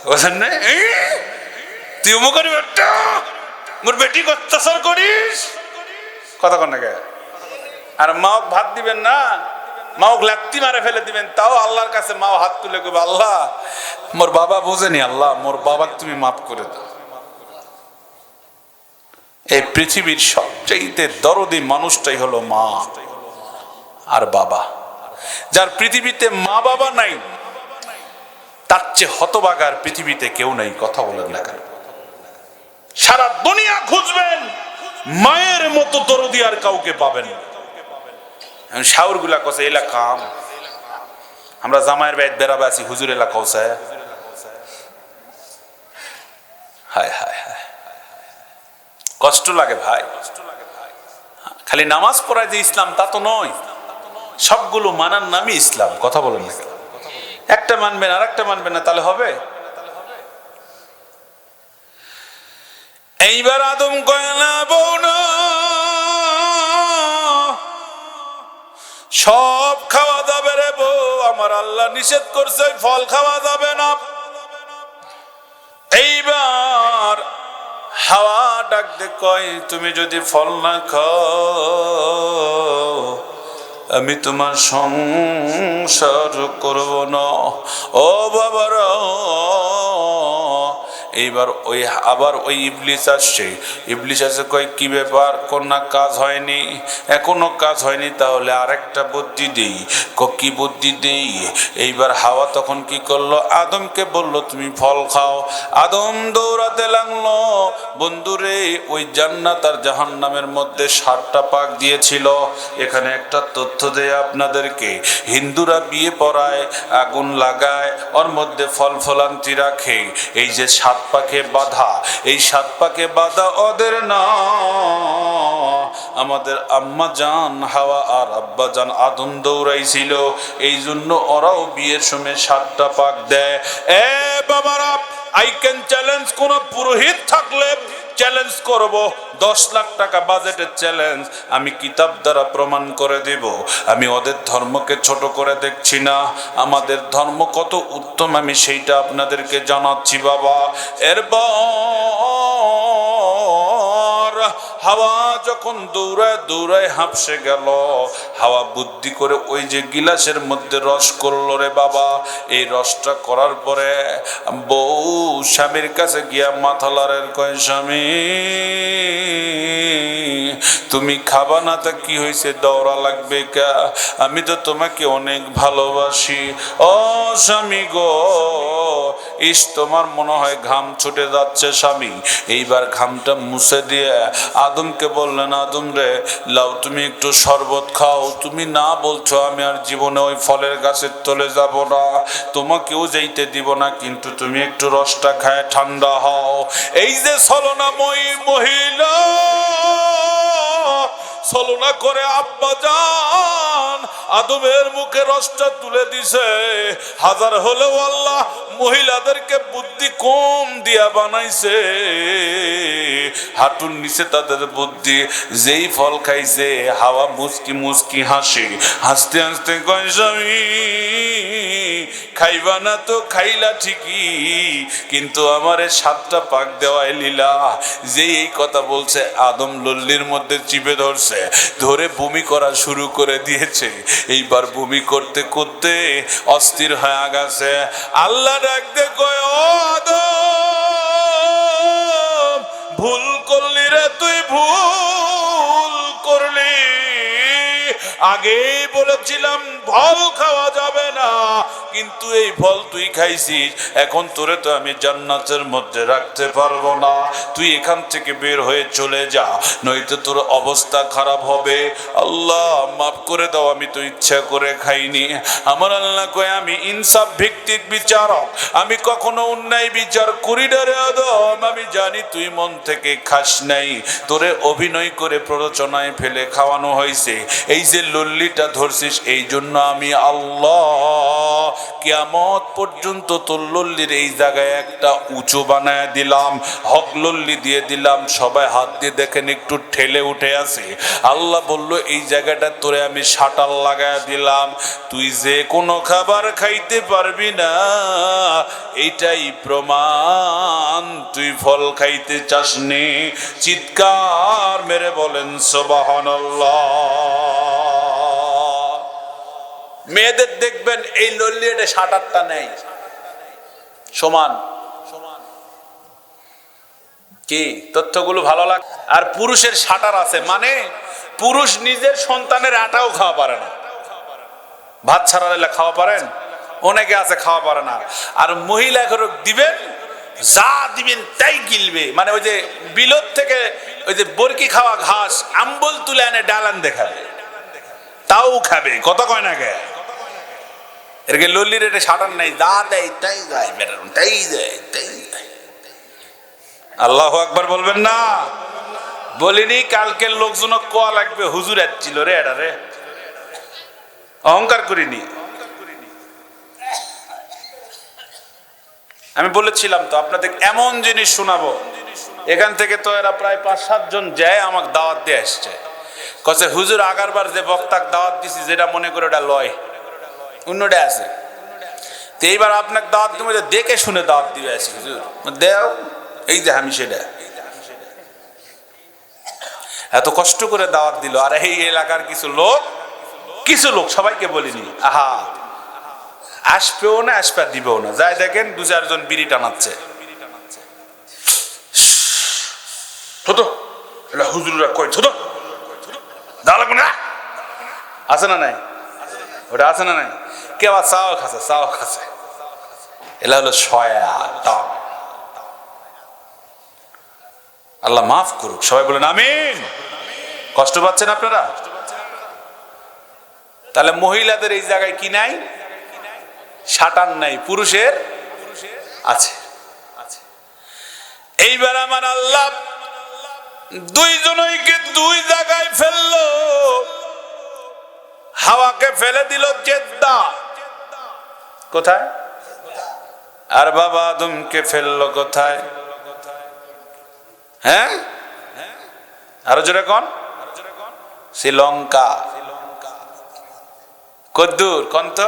বুঝেন না, তুই অমুক করি বেটা মোর বেটি অত্যাচার করিস। কথা কন না কে? আর মাওক ভাত দিবেন না, মাওক লাত্তি মারে ফেলে দিবেন, তাও আল্লাহর কাছে মাও হাত তুলে কবে, আল্লাহ মোর বাবা বোঝেনি, আল্লাহ মোর বাবাকে তুমি মাফ করে দাও। এই পৃথিবীর সবচেয়ে দরদি মানুষটাই হলো মা আর বাবা। যার পৃথিবীতে মা বাবা নাই, তার চেয়ে হতভাগার পৃথিবীতে কেউ নাই। কথা বলেন না কেন? সারা দুনিয়া খুঁজবেন, মায়ের মতো দরদি আর কাউকে পাবেন না। শাউর গুলা কছে এলা কাম, আমরা জামাইয়ের বাইত বেড়াবে আছি, হুজুর এলা কৌছে। হায় হায় হায়, কষ্ট লাগে ভাই। খালি নামাজ পড়ায় যে ইসলাম তা তো নয়, সবগুলো মানার নামই ইসলাম। কথা বলেন না, একটা মানবেন আর একটা মানবেন না, তাহলে হবে? এইবার আদম কয় না বউ না, সব খাওয়া যাবে রে বউ, আমার আল্লাহ নিষেধ করছে ফল খাওয়া যাবে না। এইবার হাওয়া ডাক দে কয়, তুমি যদি ফল না খাও আমি তোমার সংসার করব না। ও বাবারা, এইবার আবার ওই ইবলিস আসছে। ইবলিস আসে কয়, কি ব্যাপার, কোন কাজ হয়নি? এখনো কাজ হয়নি, তাহলে আরেকটা বুদ্ধি দেই। কি বুদ্ধি দেই? এইবার হাওয়া তখন কি করলো, আদমকে বলল তুমি ফল খাও। আদম দৌড়াতে লাগলো। বন্ধুরে, ওই জান্নাত আর জাহান্নামের মধ্যে 7টা পাক দিয়েছিল। এখানে একটা তথ্য দেয় আপনাদেরকে, হিন্দুরা বিয়ে পড়ায়, আগুন লাগায়, ওর মধ্যে ফল ফলান্তি রাখে। এই যে 7 পাকে বাধা, এই 7 পাকে বাধা ওদের না, আমাদের আম্মা জান হাওয়া আর আব্বা জান আদম দৌড়াইছিল। এই জন্য ওরাও বিয়ের সময় 7টা পাক দেয়। এ বাবারা, আই ক্যান চ্যালেঞ্জ, কোন পুরোহিত থাকলে চ্যালেঞ্জ করব, 10 লাখ টাকা বাজেটের চ্যালেঞ্জ, আমি কিতাব দ্বারা প্রমাণ করে দেব। আমি ওদের ধর্মকে ছোট করে দেখছি না, আমাদের ধর্ম কত উত্তম আমি সেইটা আপনাদেরকে জানাচ্ছি বাবা। এরপর হাওয়া যখন দৌড়ায় দৌড়ায় হাঁপসে গেল, হাওয়া বুদ্ধি করে ওই যে গিলাসের মধ্যে রস করলো রে বাবা। এই রসটা করার পরে বউ স্বামীর কাছে গিয়া মাথা লড়ের কয়, স্বামী তুমি খাবা না তা কি হয়েছে, দৌড়া লাগবে কা? আমি তো তোমাকে অনেক ভালোবাসি। ও স্বামী গো, তোমার মনে হয় ঘাম ছুটে যাচ্ছে স্বামী। এইবার ঘামটা মুছে দিয়ে আদমকে বললেন, আদম রে লাও তুমি একটু শরবত খাও। তুমি না বলছো, আমি আর জীবনে ওই ফলের গাছের তলে যাব না, তোমাকেও যাইতে দিব না, কিন্তু তুমি একটু রসটা খায় ঠান্ডা হও। এই যে ছলনাময়ী মহিলা ছলনা করে আব্বা জান আদমের মুখে রসটা তুলে দিছে। হাজার হলেও আল্লাহ মহিলাদেরকে বুদ্ধি কম দিয়া বানাইছে, হাঁটুর নিচে তাদের বুদ্ধি। যেই ফল খাইছে হাওয়া মুচকি মুচকি হাসে, হাসতে হাসতে কয়, স্বামী খাইবা না তো খাইলা ঠিকই, কিন্তু আমারে 7টা পাক দেওয়াই লীলা। যে এই কথা বলছে আদম লল্লির মধ্যে চিপে ধরছে, ধরে বমি করা শুরু করে দিয়েছে। এইবার বমি করতে করতে অস্থির হয়ে গেছে। আল্লাহ ডাকতে কয়, ও আদম, ভুল করলি রে তুই, ভুল করলি। আগেই বলেছিলাম ফল খাওয়া যাবে না, কিন্তু এই ফল তুই খাইছিস। এখন তোরে তো আমি জান্নাতের মধ্যে রাখতে পারবো না, তুই এখান থেকে বের হয়ে চলে যা, নয়তো তোর অবস্থা খারাপ হবে। আল্লাহ মাফ করে দাও, আমি তো ইচ্ছা করে খাইনি। আমার আল্লাহ কয়, আমি ইনসাফ ভিত্তিক বিচারক, আমি কখনো অন্যায় বিচার করি না রে আদম। আমি জানি তুই মন থেকে খাস নাই, তোরে অভিনয় করে প্ররোচনায় ফেলে খাওয়ানো হয়েছে। এই যে লল্লিটা ধরছিস, এই জন্য আমি আল্লাহ কিয়ামত পর্যন্ত তোর লল্লির এই জায়গায় একটা উঁচু বানায় দিলাম, হক লল্লি দিয়ে দিলাম। সবাই হাত দিয়ে দেখেন একটু ঠেলে উঠে আছে। আল্লাহ বলল, এই জায়গাটা তোরে আমি শাটার লাগায় দিলাম, তুই যে কোনো খাবার খাইতে পারবি না, এইটাই প্রমাণ তুই ফল খাইতে চাসনি। চিৎকার মেরে বলেন সুবহানাল্লাহ। মেয়েদের দেখবেন এই লল্লি এটা শাটারটা নেই, সমান। কি তথ্যগুলো ভালো লাগে? আর পুরুষের শাটার আছে, মানে পুরুষ নিজের সন্তানের আটাও খাওয়া পারে না। ভাত ছাড়া খাওয়া পারেন? অনেকে আছে খাওয়া পারে না। আর মহিলা দিবেন, যা দিবেন তাই গিলবে। মানে ওই যে বিলত থেকে ওই যে বরকি খাওয়া ঘাস আম্বল তুলে এনে ডালান দেখাবে, তাও খাবে। কথা কয় না কে? এরকে লল্লির এটা শাটার নাই, যা দেয় তাই যায়, বেটার তাই যায় তাই যায়। আল্লাহু আকবার বলবেন না? বলিনি কালকের লোকজন কোয়া লাগবে, হুজুর আসছিল রে, এটা রে অহংকার করিনি। আমি বলেছিলাম তো আপনাদের এমন জিনিস শোনাবো, এখান থেকে তো এরা প্রায় 5-7 জন যায় আমাকে দাওয়াত দিয়ে আসছে। কছে হুজুর আগারবার যে বক্তাক দাওয়াত দিছি, যেটা মনে করে ওটা লয়, অন্যটা আছে। তো এইবার আপনাকে দাওয়াত দিব, দেখে শুনে দাওয়াত দিবে আসি। হুজুর দেও, এই যে আমি সেটা এত কষ্ট করে দাওয়াত দিল। আর এই এলাকার কিছু লোক সবাইকে বলিনি, আহা আসবেও না, আসবে দিবেও না। যাই দেখেন 2-4 জন বিড়ি টানাচ্ছে। হুজুররা কই ছোট দাও লাগবে না, আছে না নাই? ওটা আছে না নাই? কে আবার চাও খাচ্ছে। এলা হলো শয়তান। আল্লাহ মাফ করুক, সবাই বলেন আমিন। কষ্ট পাচ্ছেন আপনারা? তাহলে মহিলাদের এই জায়গায় কি নাই? শাটার নাই, পুরুষের আছে। এইবার আমার আল্লাহ দুইজনকে দুই জায়গায় ফেললো। হাওয়াকে ফেলে দিল জেদ্দা, কোথায়? আর বাবা আদমকে ফেললো কোথায়? হ্যাঁ, আরো জোরে কোন? শ্রীলঙ্কা। কদ্দুর কন্ত?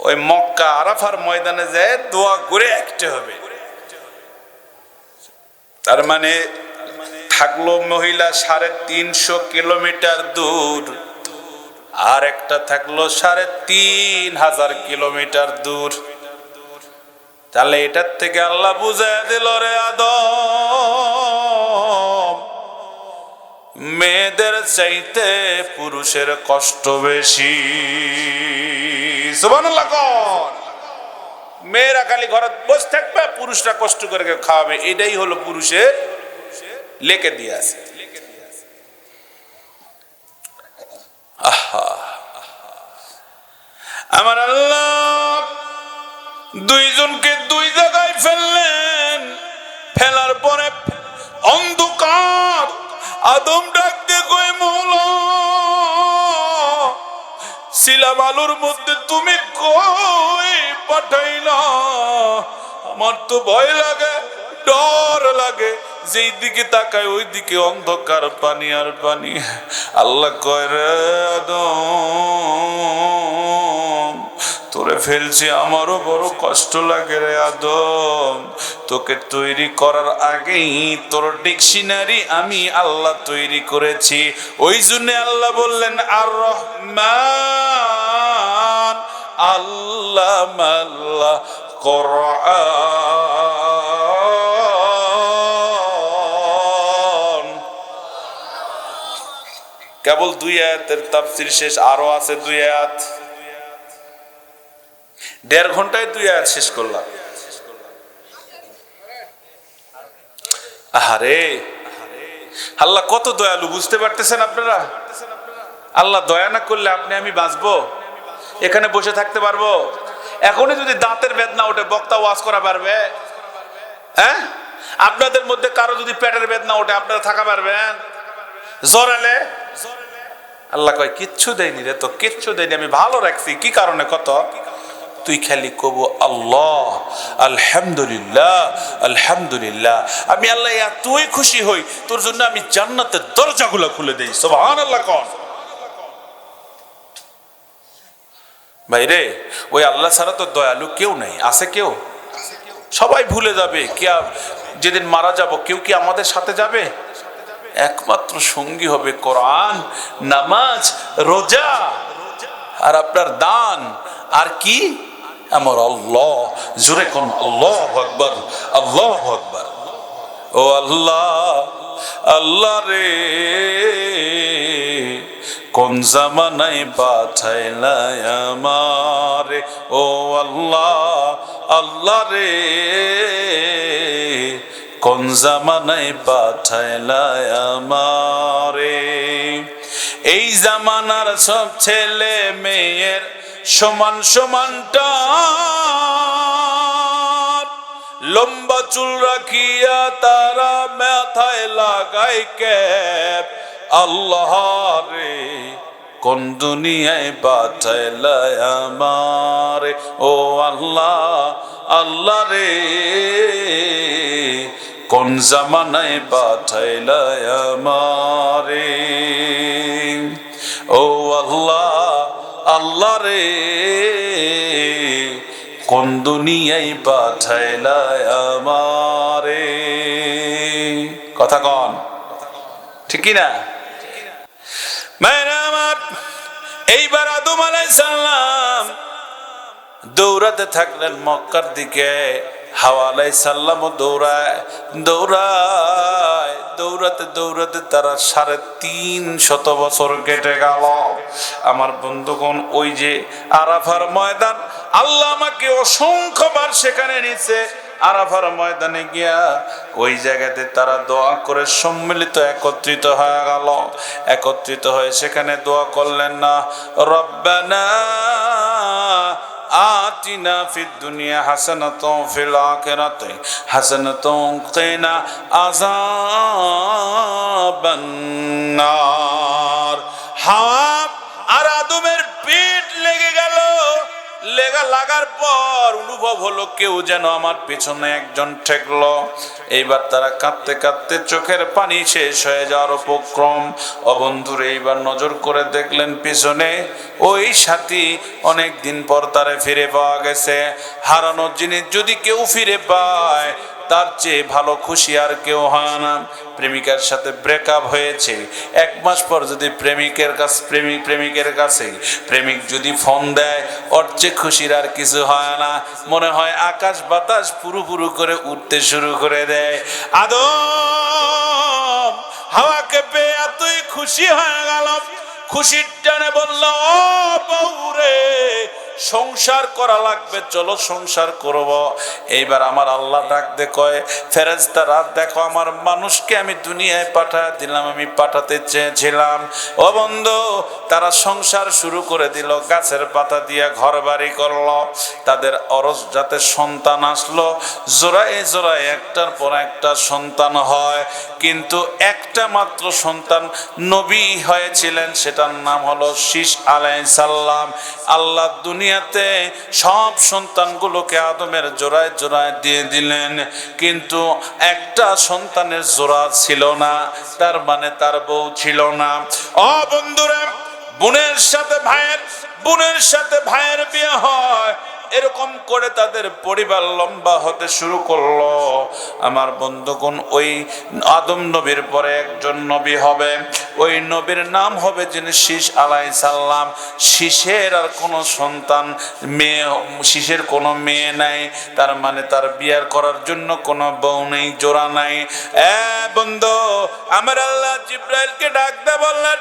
ওই মক্কা আরাফার ময়দানে যায় দোয়া করে একটা হবে। তার মানে থাকলো মহিলা 350 কিলোমিটার দূর, আর একটা থাকলো 3500 কিলোমিটার দূর। তাহলে এটার থেকে আল্লাহ বুঝায় দিল, রে আদম, মেয়েদের চাইতে পুরুষের কষ্ট বেশি। সুবহানাল্লাহ। মেয়েরা খালি ঘরে বসে থাকবে, পুরুষরা কষ্ট করে খাওয়াবে। এটাই হলো পুরুষের লেকে দিয়ে আছে। আমার আল্লাহ দুইজনকে দুই জায়গায় ফেললেন। ফেলার পরে অন্ধকার। আদম ডাকতে কই, মওলা শিলা বালুর মধ্যে তুমি কই পাঠাইলা? আমার তো ভয় লাগে, ডর লাগে, যেই দিকে তাকায় ওই দিকে অন্ধকার, পানি আর পানি। আল্লাহ কয়, রে আদম ফেলছি, আমারও বড় কষ্ট লাগে রে আদম। তোকে তৈরি করার আগেই তোর ডিকশনারি আমি আল্লাহ তৈরি করেছি। ওই জন্য আল্লাহ বললেন আর রহমান আল্লামাল কোরআন। কেবল 2 আয়াতের তাফসীর শেষ, আরো আছে 2 আয়াত। 1.5 ঘন্টায় 2 আয়াত শেষ করলাম। আহারে আল্লাহ কত দয়ালু, বুঝতে পারতেছেন আপনারা? আল্লাহ দয়া না করলে আপনি আমি বাঁচবো? এখানে বসে থাকতে পারবো? এখনই যদি দাঁতের বেদনা ওঠে, বক্তা ওয়াজ করা পারবে? হ্যাঁ, আপনাদের মধ্যে কারো যদি পেটের বেদনা ওঠে, আপনারা থাকা পারবেন? জ্বর এলে আল্লাহ কয় কিচ্ছু দেয়নি রে, তো কিচ্ছু দেয়নি, আমি ভালো রাখছি। কি কারণে? কত তুই খালি কব আল্লাহ আলহামদুলিল্লাহ আলহামদুলিল্লাহ। আমি আল্লাহ এতই খুশি হই, তোর জন্য আমি জান্নাতের দরজাগুলো খুলে দেই। সুবহানাল্লাহ। কোন ভাইরে, ওই আল্লাহ ছাড়া তো দয়ালু কেউ নেই। আছে কেউ? সবাই ভুলে যাবে। কে যেদিন মারা যাব, কেউ কি আমাদের সাথে যাবে? একমাত্র সঙ্গী হবে কোরআন, নামাজ, রোজা আর আপনার দান। আর কি? আমার আল্লাহ। জোরে কোন আল্লাহু আকবার, আল্লাহু আকবার। ও আল্লাহ, আল্লাহ রে কোন জামানায় পাঠাইলা আমারে। ও আল্লাহ, আল্লাহ রে কোন জামানায় পাঠাইলা আমারে। এই জামানার সব ছেলে মেয়ের সমান সমানটা, লম্বা চুল রাখিয়া তারা মাথায় লাগায় ক্যাপ। আল্লাহ রে কোন দুনিয়ায় পাঠাইলা আমারে। ও আল্লাহ, আল্লাহ রে কোন জামানায় পাঠাইলা আমারে। ও আল্লাহ, আল্লাহ রে কোন দুনিয়ায় পাঠাইলা আমারে। কথা কন, ঠিক কি না? আমার এইবার আদম আলাইহিস সালাম দৌড়াতে থাকলেন মক্কার দিকে। হাওয়া আলাইহিস সালামও দৌড়াতে দৌড়াতে তারা 350 বছর কেটে গেল। আমার বন্ধুগণ, ওই যে আরাফার ময়দান, আল্লাহ আমাকে অসংখ্যবার সেখানে নিছে। আরাফার ময়দানে গিয়া ওই জায়গাতে তারা দোয়া করে সম্মিলিত একত্রিত হয়ে গেল। একত্রিত হয়ে সেখানে দোয়া করলেন না, রব্বানা আতিনা ফিদ দুনিয়া হাসানাতুন ফিল আখিরাতি হাসানাতুন কিনা আযাবান নার। হাওয়া আর আদমের পিঠ লেগে গেল। লাগার পর অনুভব হলো কেউ যেন আমার পেছনে একজন ঠেকলো। এইবার তারা কাঁদতে কাঁদতে চোখের পানি শেষ হয়ে যাওয়ার উপক্রম। ও বন্ধুরে, এইবার নজর করে দেখলেন পিছনে ওই সাথী অনেক দিন পর তারে ফিরে পাওয়া গেছে। হারানোর জিনিস যদি কেউ ফিরে পায়, তার চেয়ে ভালো খুশি আর কেউ হয় না। প্রেমিকার সাথে ব্রেকআপ হয়েছে, 1 মাস পর যদি প্রেমিকের কাছে প্রেমিক যদি ফোন দেয়, ওর চেয়ে খুশির আর কিছু হয় না। মনে হয় আকাশ বাতাস পুরো করে উঠতে শুরু করে দেয়। আদম হাওয়াকে পেয়ে এতই খুশি হয়ে গেল, খুশির টানে বলল, ও বউরে, সংসার করা লাগবে, চলো সংসার করব। এইবার আমার আল্লাহ ডাক দে কয়, ফেরেশতারা দেখো, আমার মানুষকে আমি দুনিয়ায় পাঠায় দিলাম, আমি পাঠাতে চেয়েছিলাম। ও বন্ধু, তারা সংসার শুরু করে দিল, গাছের পাতা দিয়ে ঘর বাড়ি করলো। তাদের অরস জাতের সন্তান আসলো, জোড়ায় জোড়ায় একটার পর একটা সন্তান হয়। কিন্তু একটা মাত্র সন্তান নবী হয়েছিলেন, সেটার নাম হলো শীষ আলাইহিস সালাম। আল্লাহ দুনিয়াতে সব সন্তানগুলোকে আদমের জোড়ায় জোড়ায় দিয়ে দিলেন, কিন্তু একটা সন্তানের জোড়া ছিল না, তার মানে তার বউ ছিল না। ও বন্ধুরা, বোনের সাথে ভাইয়ের বিয়ে হয়, এরকম করে তাদের পরিবার লম্বা হতে শুরু করলো। আমার বন্ধুগণ, ওই আদম নবীর পরে একজন নবী হবে, ওই নবীর নাম হবে যিনি শীষ আলাইহিস সালাম। শীষের আর কোনো সন্তান মেয়ে, শীষের কোনো মেয়ে নাই, তার মানে তার বিয়ার করার জন্য কোনো বউ নেই, জোড়া নাই। বন্ধু, আমার আল্লাহ জিবরাইলকে ডাক দিয়ে বললেন,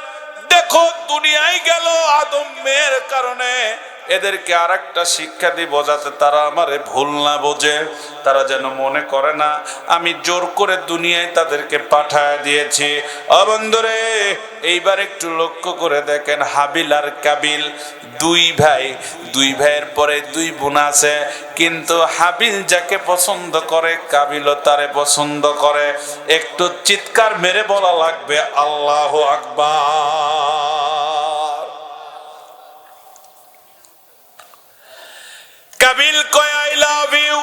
দেখো দুনিয়ায় গেল আদম মেয়ের কারণে, এদেরকে আর একটা শিক্ষা দিব যাতে তারা আমারে ভুল না বোঝে, তারা যেন মনে করে না আমি জোর করে দুনিয়ায় তাদেরকে পাঠায় দিয়েছি। ও বন্ধুরে, এইবার একটু লক্ষ্য করে দেখেন, হাবিল আর কাবিল দুই ভাই, দুই ভাইয়ের পরে দুই বোন আছে, কিন্তু হাবিল যাকে পছন্দ করে কাবিলও তারে পছন্দ করে। একটু চিৎকার মেরে বলা লাগবে আল্লাহু আকবার। কাবিল কয় আই লাভ ইউ,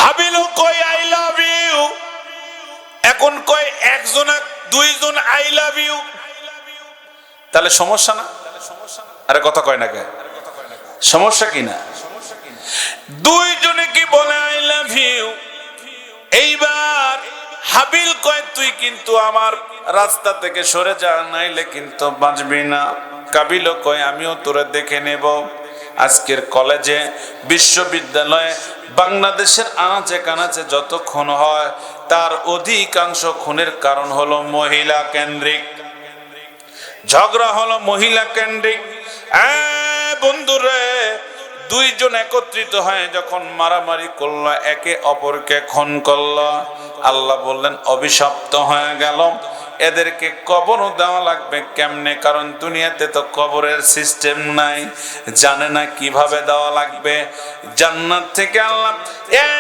হাবিলও কয় আই লাভ ইউ। এখন কয় একজন দুইজন আই লাভ ইউ, তাহলে সমস্যা না? আরে কথা কয় না কে? সমস্যা কি না? দুইজনে কি বলে আই লাভ ইউ। এইবার হাবিল কয় তুই কিন্তু আমার রাস্তা থেকে সরে যা, নাইলে কিন্তু বাঁচবি না। কাবিলও কয় আমিও তোরে দেখে নেব। আজকের কলেজে, বিশ্ববিদ্যালয়ে, বাংলাদেশের আনাচে কানাচে যত খুন হয়, তার অধিকাংশ খুনের কারণ হলো মহিলা কেন্দ্রিক, ঝগড়া হলো মহিলা কেন্দ্রিক। বন্ধুরে, দুইজন একত্রিত হয়ে যখন মারামারি করলো, একে অপরকে খুন করলো, আল্লাহ বললেন অভিশপ্ত হয়ে গেল। এদেরকে কবরও দেওয়া লাগবে কেমনে, কারণ দুনিয়াতে তো কবরের সিস্টেম নাই, জানে না কিভাবে দেওয়া লাগবে। জান্নাত থেকে আল্লাহ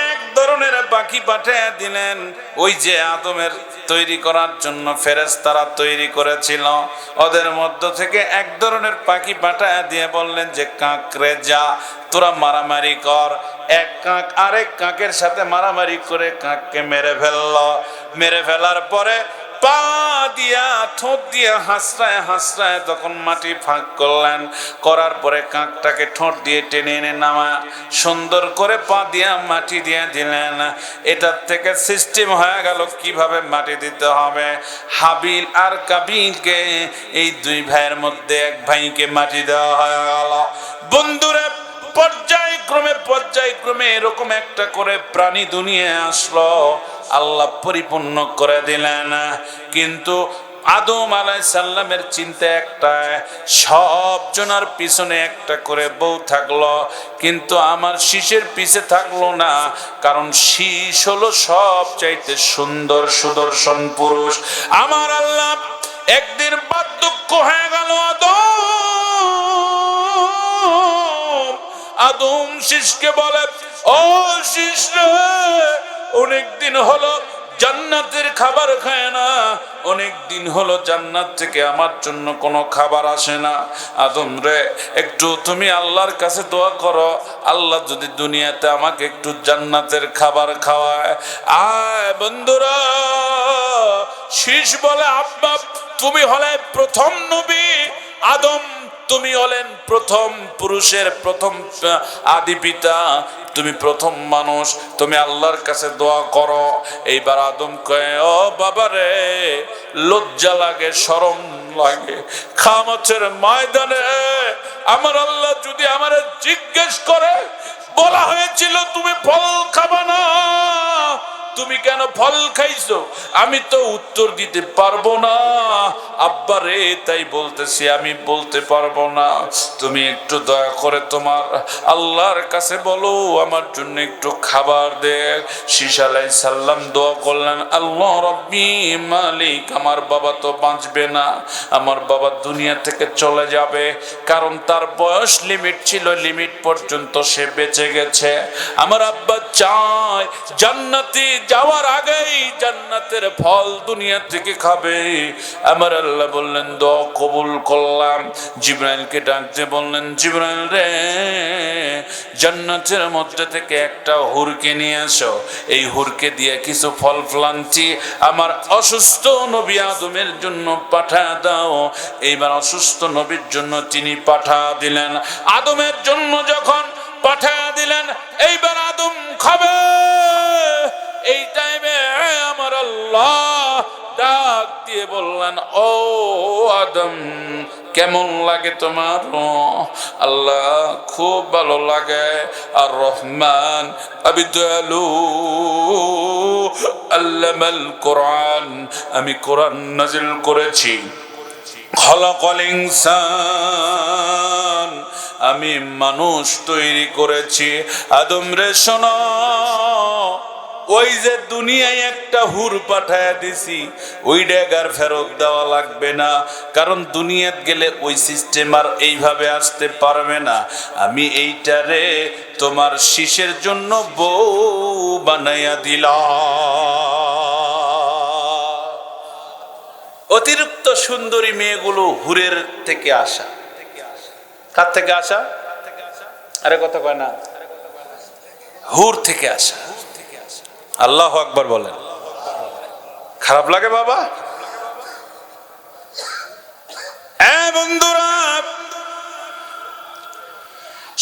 এক ধরনের পাখি পাঠিয়ে দিলেন, ওই যে আদমের তৈরি করার জন্য ফেরেশতারা তৈরি করেছিল, ওদের মধ্য থেকে এক ধরনের পাখি পাঠিয়ে দিয়ে বললেন যে কাকরে যা তোরা মারামারি কর। এক কাক আরেক কাকের সাথে মারামারি করে কাককে মেরে ফেললো। মেরে ফেলার পরে পা দিয়া ঠোঁট দিয়া হাসরায় হাসরায় তখন মাটি ফাঁক করলেন, করার পরে কাকটাকে ঠোঁট দিয়ে টেনে এনে নামা সুন্দর করে পা দিয়া মাটি দিয়ে দিলেন। এটার থেকে সিস্টেম হয়ে গেল কিভাবে মাটি দিতে হবে। হাবিল আর কাবিলকে, এই দুই ভাইয়ের মধ্যে এক ভাইকে মাটি দেওয়া হয়ে গেল। বন্ধুরা, পর্যায়ক্রমে এরকম একটা করে প্রাণী দুনিয়ায় আসলো, আল্লাহ পরিপূর্ণ করে দিলেন। কিন্তু আদম আলাইহিস সালামের চিন্তা একটা, সব জনার পিছনে একটা করে বউ থাকলো, কিন্তু আমার শীষের পিছে থাকলো না, কারণ শীষ হলো সব চাইতে সুন্দর সুদর্শন পুরুষ। আমার আল্লাহ একদিন বার্ধক্য হয়ে গেল, আদম শীষকে বলে, ও শীষ রে, অনেক দিন হলো জান্নাতের খাবার খায় না, অনেক দিন হলো জান্নাত থেকে আমার জন্য কোনো খাবার আসে না। আদম রে, একটু তুমি আল্লাহর কাছে দোয়া করো, আল্লাহ যদি দুনিয়াতে আমাকে একটু জান্নাতের খাবার খাওয়ায়। বন্ধুরা, শীষ বলে, আব্বা তুমি হলে প্রথম নবী, আদম তুমি হলেন প্রথম পুরুষের প্রথম আদি পিতা, তুমি প্রথম মানুষ, তুমি আল্লাহর কাছে দোয়া করো। এইবার আদম কয়ে, ও বাবা রে, লজ্জা লাগে, শরম লাগে, কিয়ামতের ময়দানে আমার আল্লাহ যদি আমারে জিজ্ঞেস করে, বলা হয়েছিল তুমি ফল খাবা না, তুমি কেন ফল খাইছো, আমি তো উত্তর দিতে পারবো না। আব্বা রে, তাই বলতেছি আমি বলতে পারবো না, তুমি একটু দয়া করে তোমার আল্লাহর কাছে বলো আমার জন্য একটু খাবার দে। শীষ আলাইহিস সালাম দোয়া করলেন, আল্লাহ রব্বি মালিক, আমার বাবা তো বাঁচবে না, আমার বাবা দুনিয়া থেকে চলে যাবে, কারণ তার বয়স লিমিট ছিল, লিমিট পর্যন্ত সে বেঁচে গেছে। আমার আব্বা চায় জান্নাতে যাওয়ার আগেই জান্নাতের ফল দুনিয়া থেকে খাবে। আমার আল্লাহ বললেন দোয়া কবুল করলাম। জিবরাইলকে ডাকতে বললেন, জিবরাইল রে, জান্নাতের মধ্যে থেকে একটা হুরকে নিয়ে আসো, এই হুরকে দিয়ে কিছু ফল ফলান্তি আমার অসুস্থ নবী আদমের জন্য পাঠা দাও। এইবার অসুস্থ নবীর জন্য তিনি পাঠা দিলেন। আদমের জন্য যখন পাঠায়া দিলেন। এইবার আদম খাবে। এই টাইমে আমার আল্লাহ ডাক দিয়ে বললেন, ও আদম, কেমন লাগে তোমার? আল্লাহ, খুব ভালো লাগে। আর রহমান আমি দয়ালু, আল্লামাল কোরআন, আমি কোরআন নাজিল করেছি। খলাকাল ইনসান, আমি মানুষ তৈরি করেছি। আদম রে শোনো, ওই যে দুনিয়ায় একটা হুর পাঠায়া দিছি, ওই ডেগার ফেরত দেওয়া লাগবে না, কারণ দুনিয়াত গেলে ওই সিস্টেম আর এইভাবে আসতে পারবে না। আমি এইটারে তোমার শিশের জন্য বউ বানাইয়া দিলাম। অতিরিক্ত সুন্দরী মেয়েগুলো হুরের থেকে আসা। কার থেকে আসা? আরে কথা কয় না, হুর থেকে আসা। আল্লাহু আকবার বলেন। খারাপ লাগে বাবা? বন্ধুরা,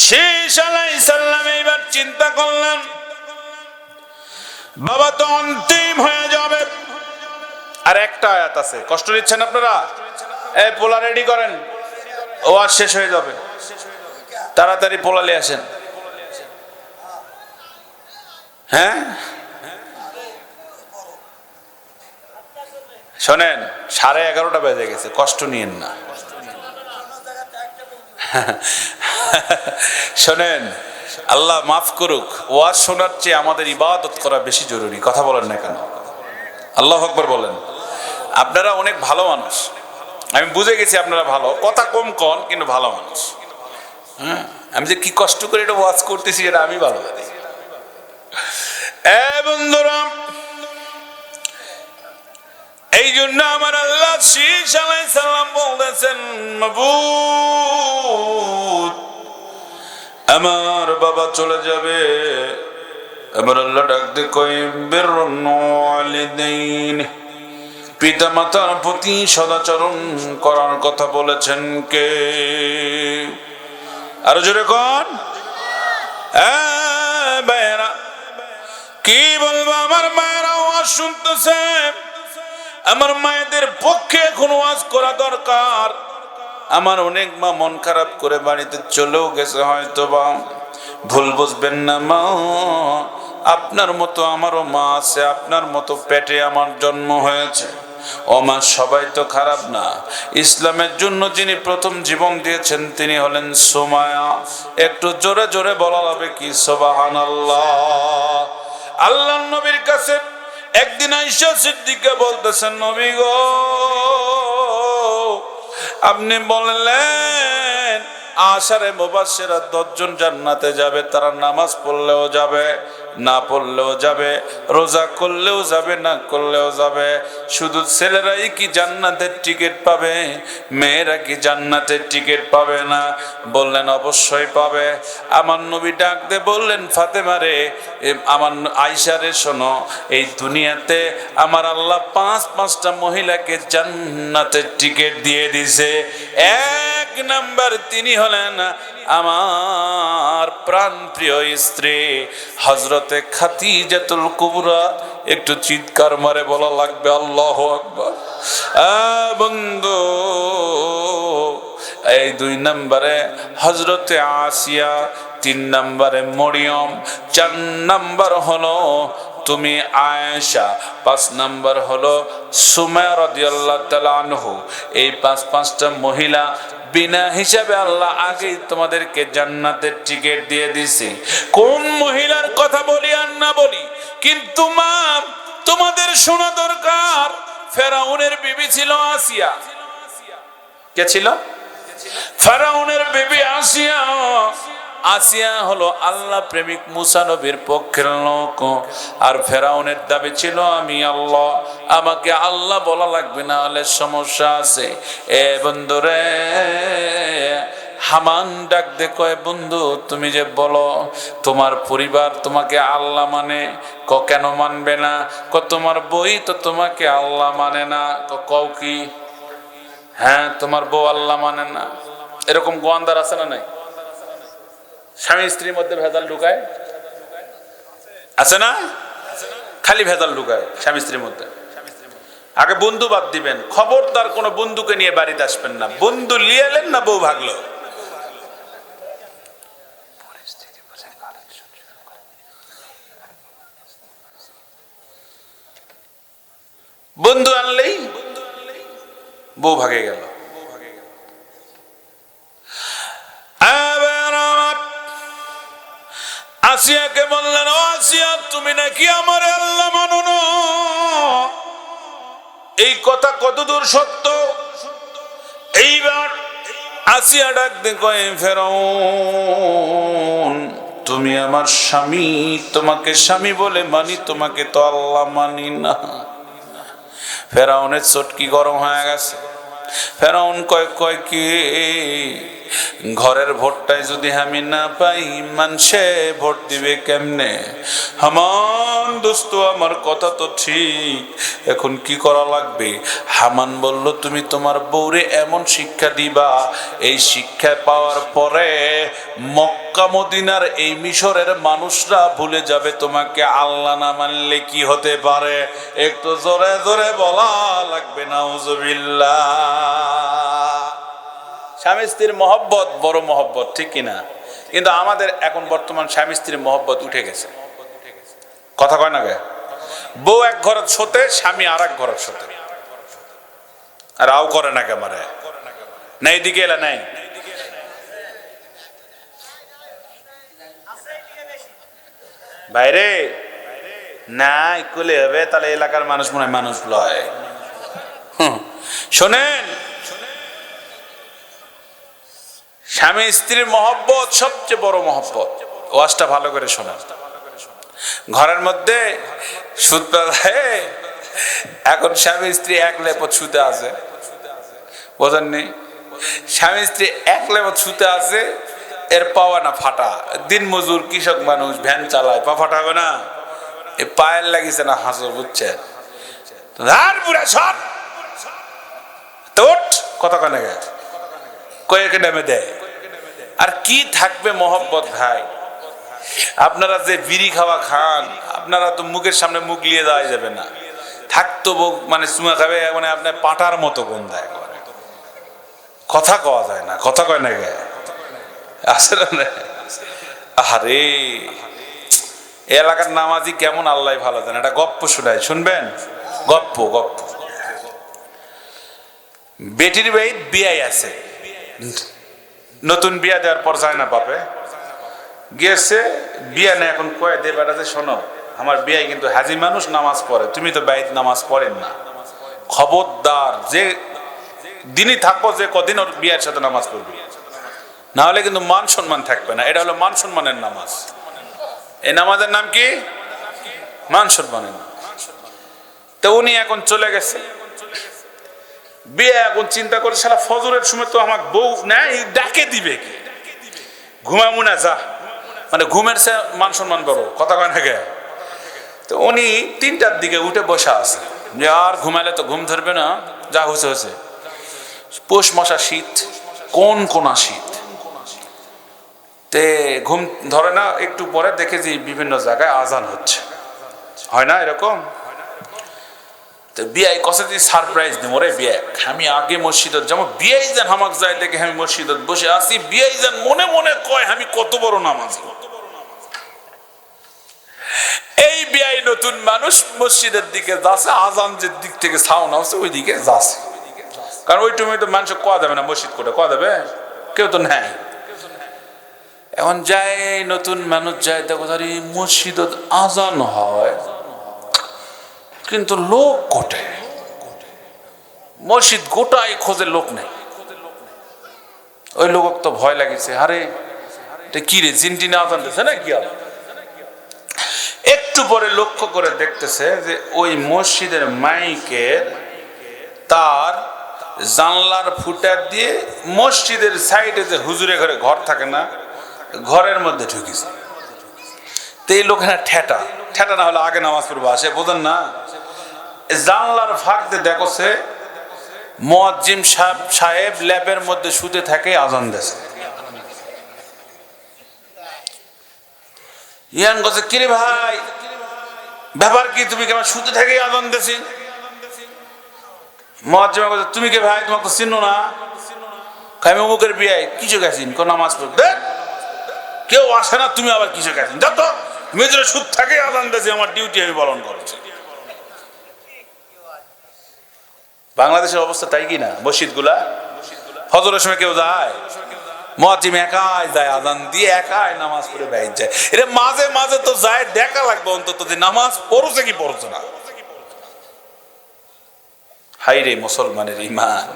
শীষ আলাইহিস সালাম এইবার চিন্তা করলেন, বাবা তো অন্তিম হয়ে যাবে। আর একটা আয়াত আছে, কষ্ট নিচ্ছেন আপনারা? এই পোলা রেডি করেন, ওয়াজ শেষ হয়ে যাবে, তাড়াতাড়ি পোলালে আসেন। হ্যাঁ শোনেন, 11:30 বেজে গেছে, কষ্ট নিয়েন না। শোনেন, আল্লাহ মাফ করুক, ওয়াজ শোনার চেয়ে আমাদের ইবাদত করা বেশি জরুরি। কথা বলেন না কেন? আল্লাহু আকবার বলেন। আপনারা অনেক ভালো মানুষ, আমি বুঝে গেছি আপনারা ভালো, কথা কম কন কিন্তু ভালো মানুষ। হ্যাঁ, আমি যে কি কষ্ট করে এটা ওয়াজ করতেছি এটা আমি ভালো জানি। বন্ধুরা, এই জন্য আমার আল্লাহ শীষ আলাইহিস সালাম বলতেছেন, মাবুদ, আমার বাবা চলে যাবে। আমার আল্লাহ ডাক দিয়ে কয়, বিররুল ওয়ালিদাইন, পিতা মাতার প্রতি সদাচরণ করার কথা বলেছেন কে? আরো জোরে কোন? ভাইয়েরা, কি বলবো, আমার মায়েরা ওয়াজ শুনতেছে। আমার মায়েদের পক্ষে এখন ওয়াজ করা দরকার। আমার অনেক মা মন খারাপ করে বাড়িতে চলেও গেছে, হয়তো বা ভুল বুঝবেন না মা, আপনার মতো আমারও মা আছে, আপনার মতো পেটে আমার জন্ম হয়েছে। ও মা, সবাই তো খারাপ না। ইসলামের জন্য যিনি প্রথম জীবন দিয়েছেন তিনি হলেন সুমায়া। একটু জোরে জোরে বলা হবে কি সুবহানাল্লাহ। আল্লাহর নবীর কাছে একদিন আয়েশা সিদ্দিকা বলতেছেন, নবী গো, আপনি বললেন আশারে মুবাশশিরা 10 জন জান্নাতে যাবে, তারা নামাজ পড়লেও যাবে, না পড়লেও যাবে, রোজা করলেও যাবে, না করলেও যাবে। শুধু ছেলেরাই কি জান্নাতের টিকিট পাবে, মেয়েরা কি জান্নাতের টিকিট পাবে না? বললেন অবশ্যই পাবে। আমার নবী ডাক দিয়ে বললেন, ফাতেমা রে, আমার আয়েশা রে, শোনো, এই দুনিয়াতে আমার আল্লাহ 5টা মহিলাকে জান্নাতের টিকিট দিয়ে দিছে। এক নাম্বার তিনি হলেন আমার প্রাণ প্রিয় স্ত্রী হযরতে খাদিজাতুল কুবরা। একটু চিৎকার মারে বলা লাগবে আল্লাহু আকবার। বন্ধু, এই 2 নম্বরে হযরতে আসিয়া, 3 নম্বরে মরিয়ম, 4 নম্বর হলো তুমি আয়েশা, 5 নম্বর হলো সুমাইয়া রাদিয়াল্লাহু তাআলা আনহু। এই 5টা মহিলা বিনা হিসাবে আল্লাহ আগেই তোমাদেরকে জান্নাতের টিকিট দিয়ে দিছে। কোন মহিলার কথা বলি আর না বলি, কিন্তু মা, তোমাদের শোনা দরকার, ফেরাউনের বিবি ছিল আসিয়া। কে ছিল? ফেরাউনের বিবি আসিয়া। আসিয়া হলো আল্লাহ প্রেমিক মুসা নবীর পক্ষের লোক। আর ফেরাউনের দাবি ছিল, আমি আল্লাহ, আমাকে আল্লাহ বলা লাগবে, না হলে সমস্যা আছে। বন্ধুরে, হামান ডাক দে কয়, বন্ধু তুমি যে বলো তোমার পরিবার তোমাকে আল্লাহ মানে, কেন মানবে না? তোমার বই তো তোমাকে আল্লাহ মানে না। কও কি? হ্যাঁ, তোমার বউ আল্লাহ মানে না। এরকম গোয়ান্দার আছে না নাই? স্বামী স্ত্রীর মধ্যে ভেজাল ঢুকায়, আছে না? খালি ভেজাল ঢুকায় স্বামী স্ত্রীর মধ্যে। আগে বন্ধু বাদ দিবেন, খবরদার কোনো বন্ধুকে নিয়ে বাড়িতে আসবেন না। বন্ধু লিয়ে এলেন না বউ ভাগলো। বন্ধু আনলেই বউ ভাগে গেল। আসিয়াকে বললেন, ও আসিয়া, তুমি নাকি আমার আল্লাহ মানো না? এই কথা কতদূর সত্য? এইবার আসিয়া ডাক দিয়ে কয়, ফেরাউন, তুমি আমার স্বামী, তোমাকে স্বামী বলে মানি, তোমাকে তো আল্লাহ মানি না। ফেরাউনের চটকি গরম হয়ে গেছে। ফেরাউন কয় কি, ঘরের ভোটটাই যদি আমি না পাই, মানুষে ভোট দিবে কেমনে? হামান দোস্ত, আমার কথা তো ঠিক, এখন কি করা লাগবে? হামান বলল, তুমি তোমার বউরে এমন শিক্ষা দিবা, এই শিক্ষা পাওয়ার পরে মক্কা মদিনার এই মিশরের মানুষরা ভুলে যাবে তোমাকে। আল্লাহ না মানলে কি হতে পারে? একটু জোরে জোরে বলা লাগবে নাউজুবিল্লাহ। স্বামী স্ত্রীর মহব্বত বড় মহব্বত, ঠিক কিনা? কিন্তু আমাদের এখন বর্তমান স্বামী স্ত্রীর মহব্বত উঠে গেছে। কথা কয় না গে? বউ এক ঘরের ছোতে, স্বামী আর এক ঘরের ছোতে, আর আও করে না কেমারে না, এইদিকে এলা নাই। বাইরে না ইকুলে হবে, তাহলে এলাকার মানুষ মনে হয় মানুষ লয়। শোনেন, স্বামী স্ত্রীর মহব্বত সবচেয়ে বড় মহব্বত। ওয়াজটা ভালো করে শোনেন। ঘরের মধ্যে সুদ, এখন স্বামী স্ত্রী এক লেপত শুতে আছে, বোঝেননি? স্বামী স্ত্রী এক লেপত শুতে আছে, এর পাওয়া না ফাটা। দিন মজুর কৃষক মানুষ, ভ্যান চালায়, পা ফাটাবে না? এ পায়ের লাগিছে না হাসর, বুঝছেন? কথা কনে কয়েকে নেমে দেয়। আর কি থাকবে মহব্বত ভাই? আপনারা যে বিড়ি খাওয়া খান, আপনারা তো মুখের সামনে মুখ লিয়ে দেওয়া যাবে না। থাকতো মানে চুমা খাবে, মানে আপনার পাটার মতো গন্ধায়, কথা কওয়া যায় না। কথা কয় না গে? আসলে আরে এলাকার নামাজি কেমন আল্লাহ ভালো জানে। এটা গপ্প শোনায়, শুনবেন? গপ্প গপ্প। বেটির বাড়ির বিয়াই আছে, নতুন বিয়া দেওয়ার পর যায় না বাপে, গিয়েছে বিয়া নেই। এখন কয়ে দে বেড়াতে, শোনো, আমার বিয়াই কিন্তু হাজি মানুষ, নামাজ পড়ে, তুমি তো বাইত নামাজ পড়েন না। খবরদার, যে দিনই থাকবো, যে কদিন ওর বিয়ের সাথে নামাজ পড়বি, না হলে কিন্তু মান সম্মান থাকবে না। এটা হলো মান সম্মানের নামাজ। এই নামাজের নাম কি? মান সম্মানের নামাজ। তো উনি এখন চলে গেছে বিয়ে। এখন চিন্তা করে, সারা ফজরের সময় তো আমার বউ নাই, ডাকে দিবে কি? ঘুমামু না যা, মানে ঘুমের সে মান সম্মান বড়। কথা কয় না গে? তো উনি 3টার দিকে উঠে বসা আছে, যে আর ঘুমালে তো ঘুম ধরবে না, যা হয়েছে হয়েছে। পৌষ মাসা শীত, কোন শীত, তে ঘুম ধরে না। একটু পরে দেখে যে বিভিন্ন জায়গায় আজান হচ্ছে, হয় না এরকম? তো বিয়াই কসে দিয়ে সারপ্রাইজ দিব, রে বিয়ে, আমি আগে মসজিদত যাবো, বিয়াই যান হামাক যায় দেখে আমি মসজিদত বসে আছি। বিয়াই যান মনে মনে কয়, আমি কত বড় নামাজি। এই বিয়াই নতুন মানুষ মসজিদের দিকে যাচ্ছে, আজান যে দিক থেকে সাউন্ড আসছে ওই দিকে যাচ্ছে। কারণ ওই তুমি তো মানুষ কোয়া যাবে না, মসজিদ করে কোয়া যাবে, কেউ তো নেই। এখন যায় নতুন মানুষ, যায় দেখো মসজিদত আজান হয়, কিন্তু লোক গোটে, মসজিদ গোটাই খোঁজে, লোক নেই। ওই লোক তো ভয় লাগিছে, আরে এটা কি রে, জিনটিনে আজান দিচ্ছে না কি? একটু পরে লক্ষ্য করে দেখতেছে যে ওই মসজিদের মাইকের তার জানলার ফুটা দিয়ে মসজিদের সাইডে যে হুজুরে ঘরে ঘর থাকে না, ঘরের মধ্যে ঢুকিছে। তো এই লোকেরা ঠেটা না হলে আগে নামাজ পড়বো আসে, বোঝেন না? জানলার ফাঁক দিয়ে দেখছে মুয়াজ্জিম সাহেব ল্যাবের মধ্যে শুতে থাকে, আজান দেছে। ইয়ান গছে কিরে ভাই ব্যাপার কি, তুমি কেমন শুতে থেকে আজান দিছি? মুয়াজ্জিম গছে তুমি কে ভাই, তোমাকে তো চিনো না? আমি অমুকের বিয়ায় কিছু গেছিন কোন নামাজ পড়তে, কেউ আসে না, তুমি আবার কিছু গেছেন, যত মেজরে সুদ থাকে আজান দিছি, আমার ডিউটি আমি পালন করেছি। বাংলাদেশের অবস্থা তাই কি না? মসজিদ গুলা ফজরের সময় কেউ যায়? মুয়াজ্জিম একাই যায়, আজান দিয়ে একাই নামাজ পড়ে বাইরে যায়। এটা মাঝে মাঝে তো যায়, দেখা লাগবে অন্তত যে নামাজ পড়ছে কি পড়ছে না। হাই রে মুসলমানের ঈমান,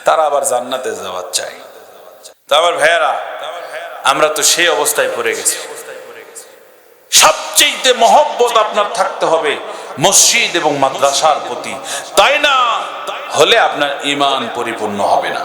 তারা আবার জান্নাতে যাওয়ার চাই। তা আবার ভাইয়েরা, আমরা তো সেই অবস্থায় পড়ে গেছি। সবচেয়ে মহব্বত আপনার থাকতে হবে মসজিদ এবং মাদ্রাসার প্রতি, তাই না হলে আপনার ঈমান পরিপূর্ণ হবে না।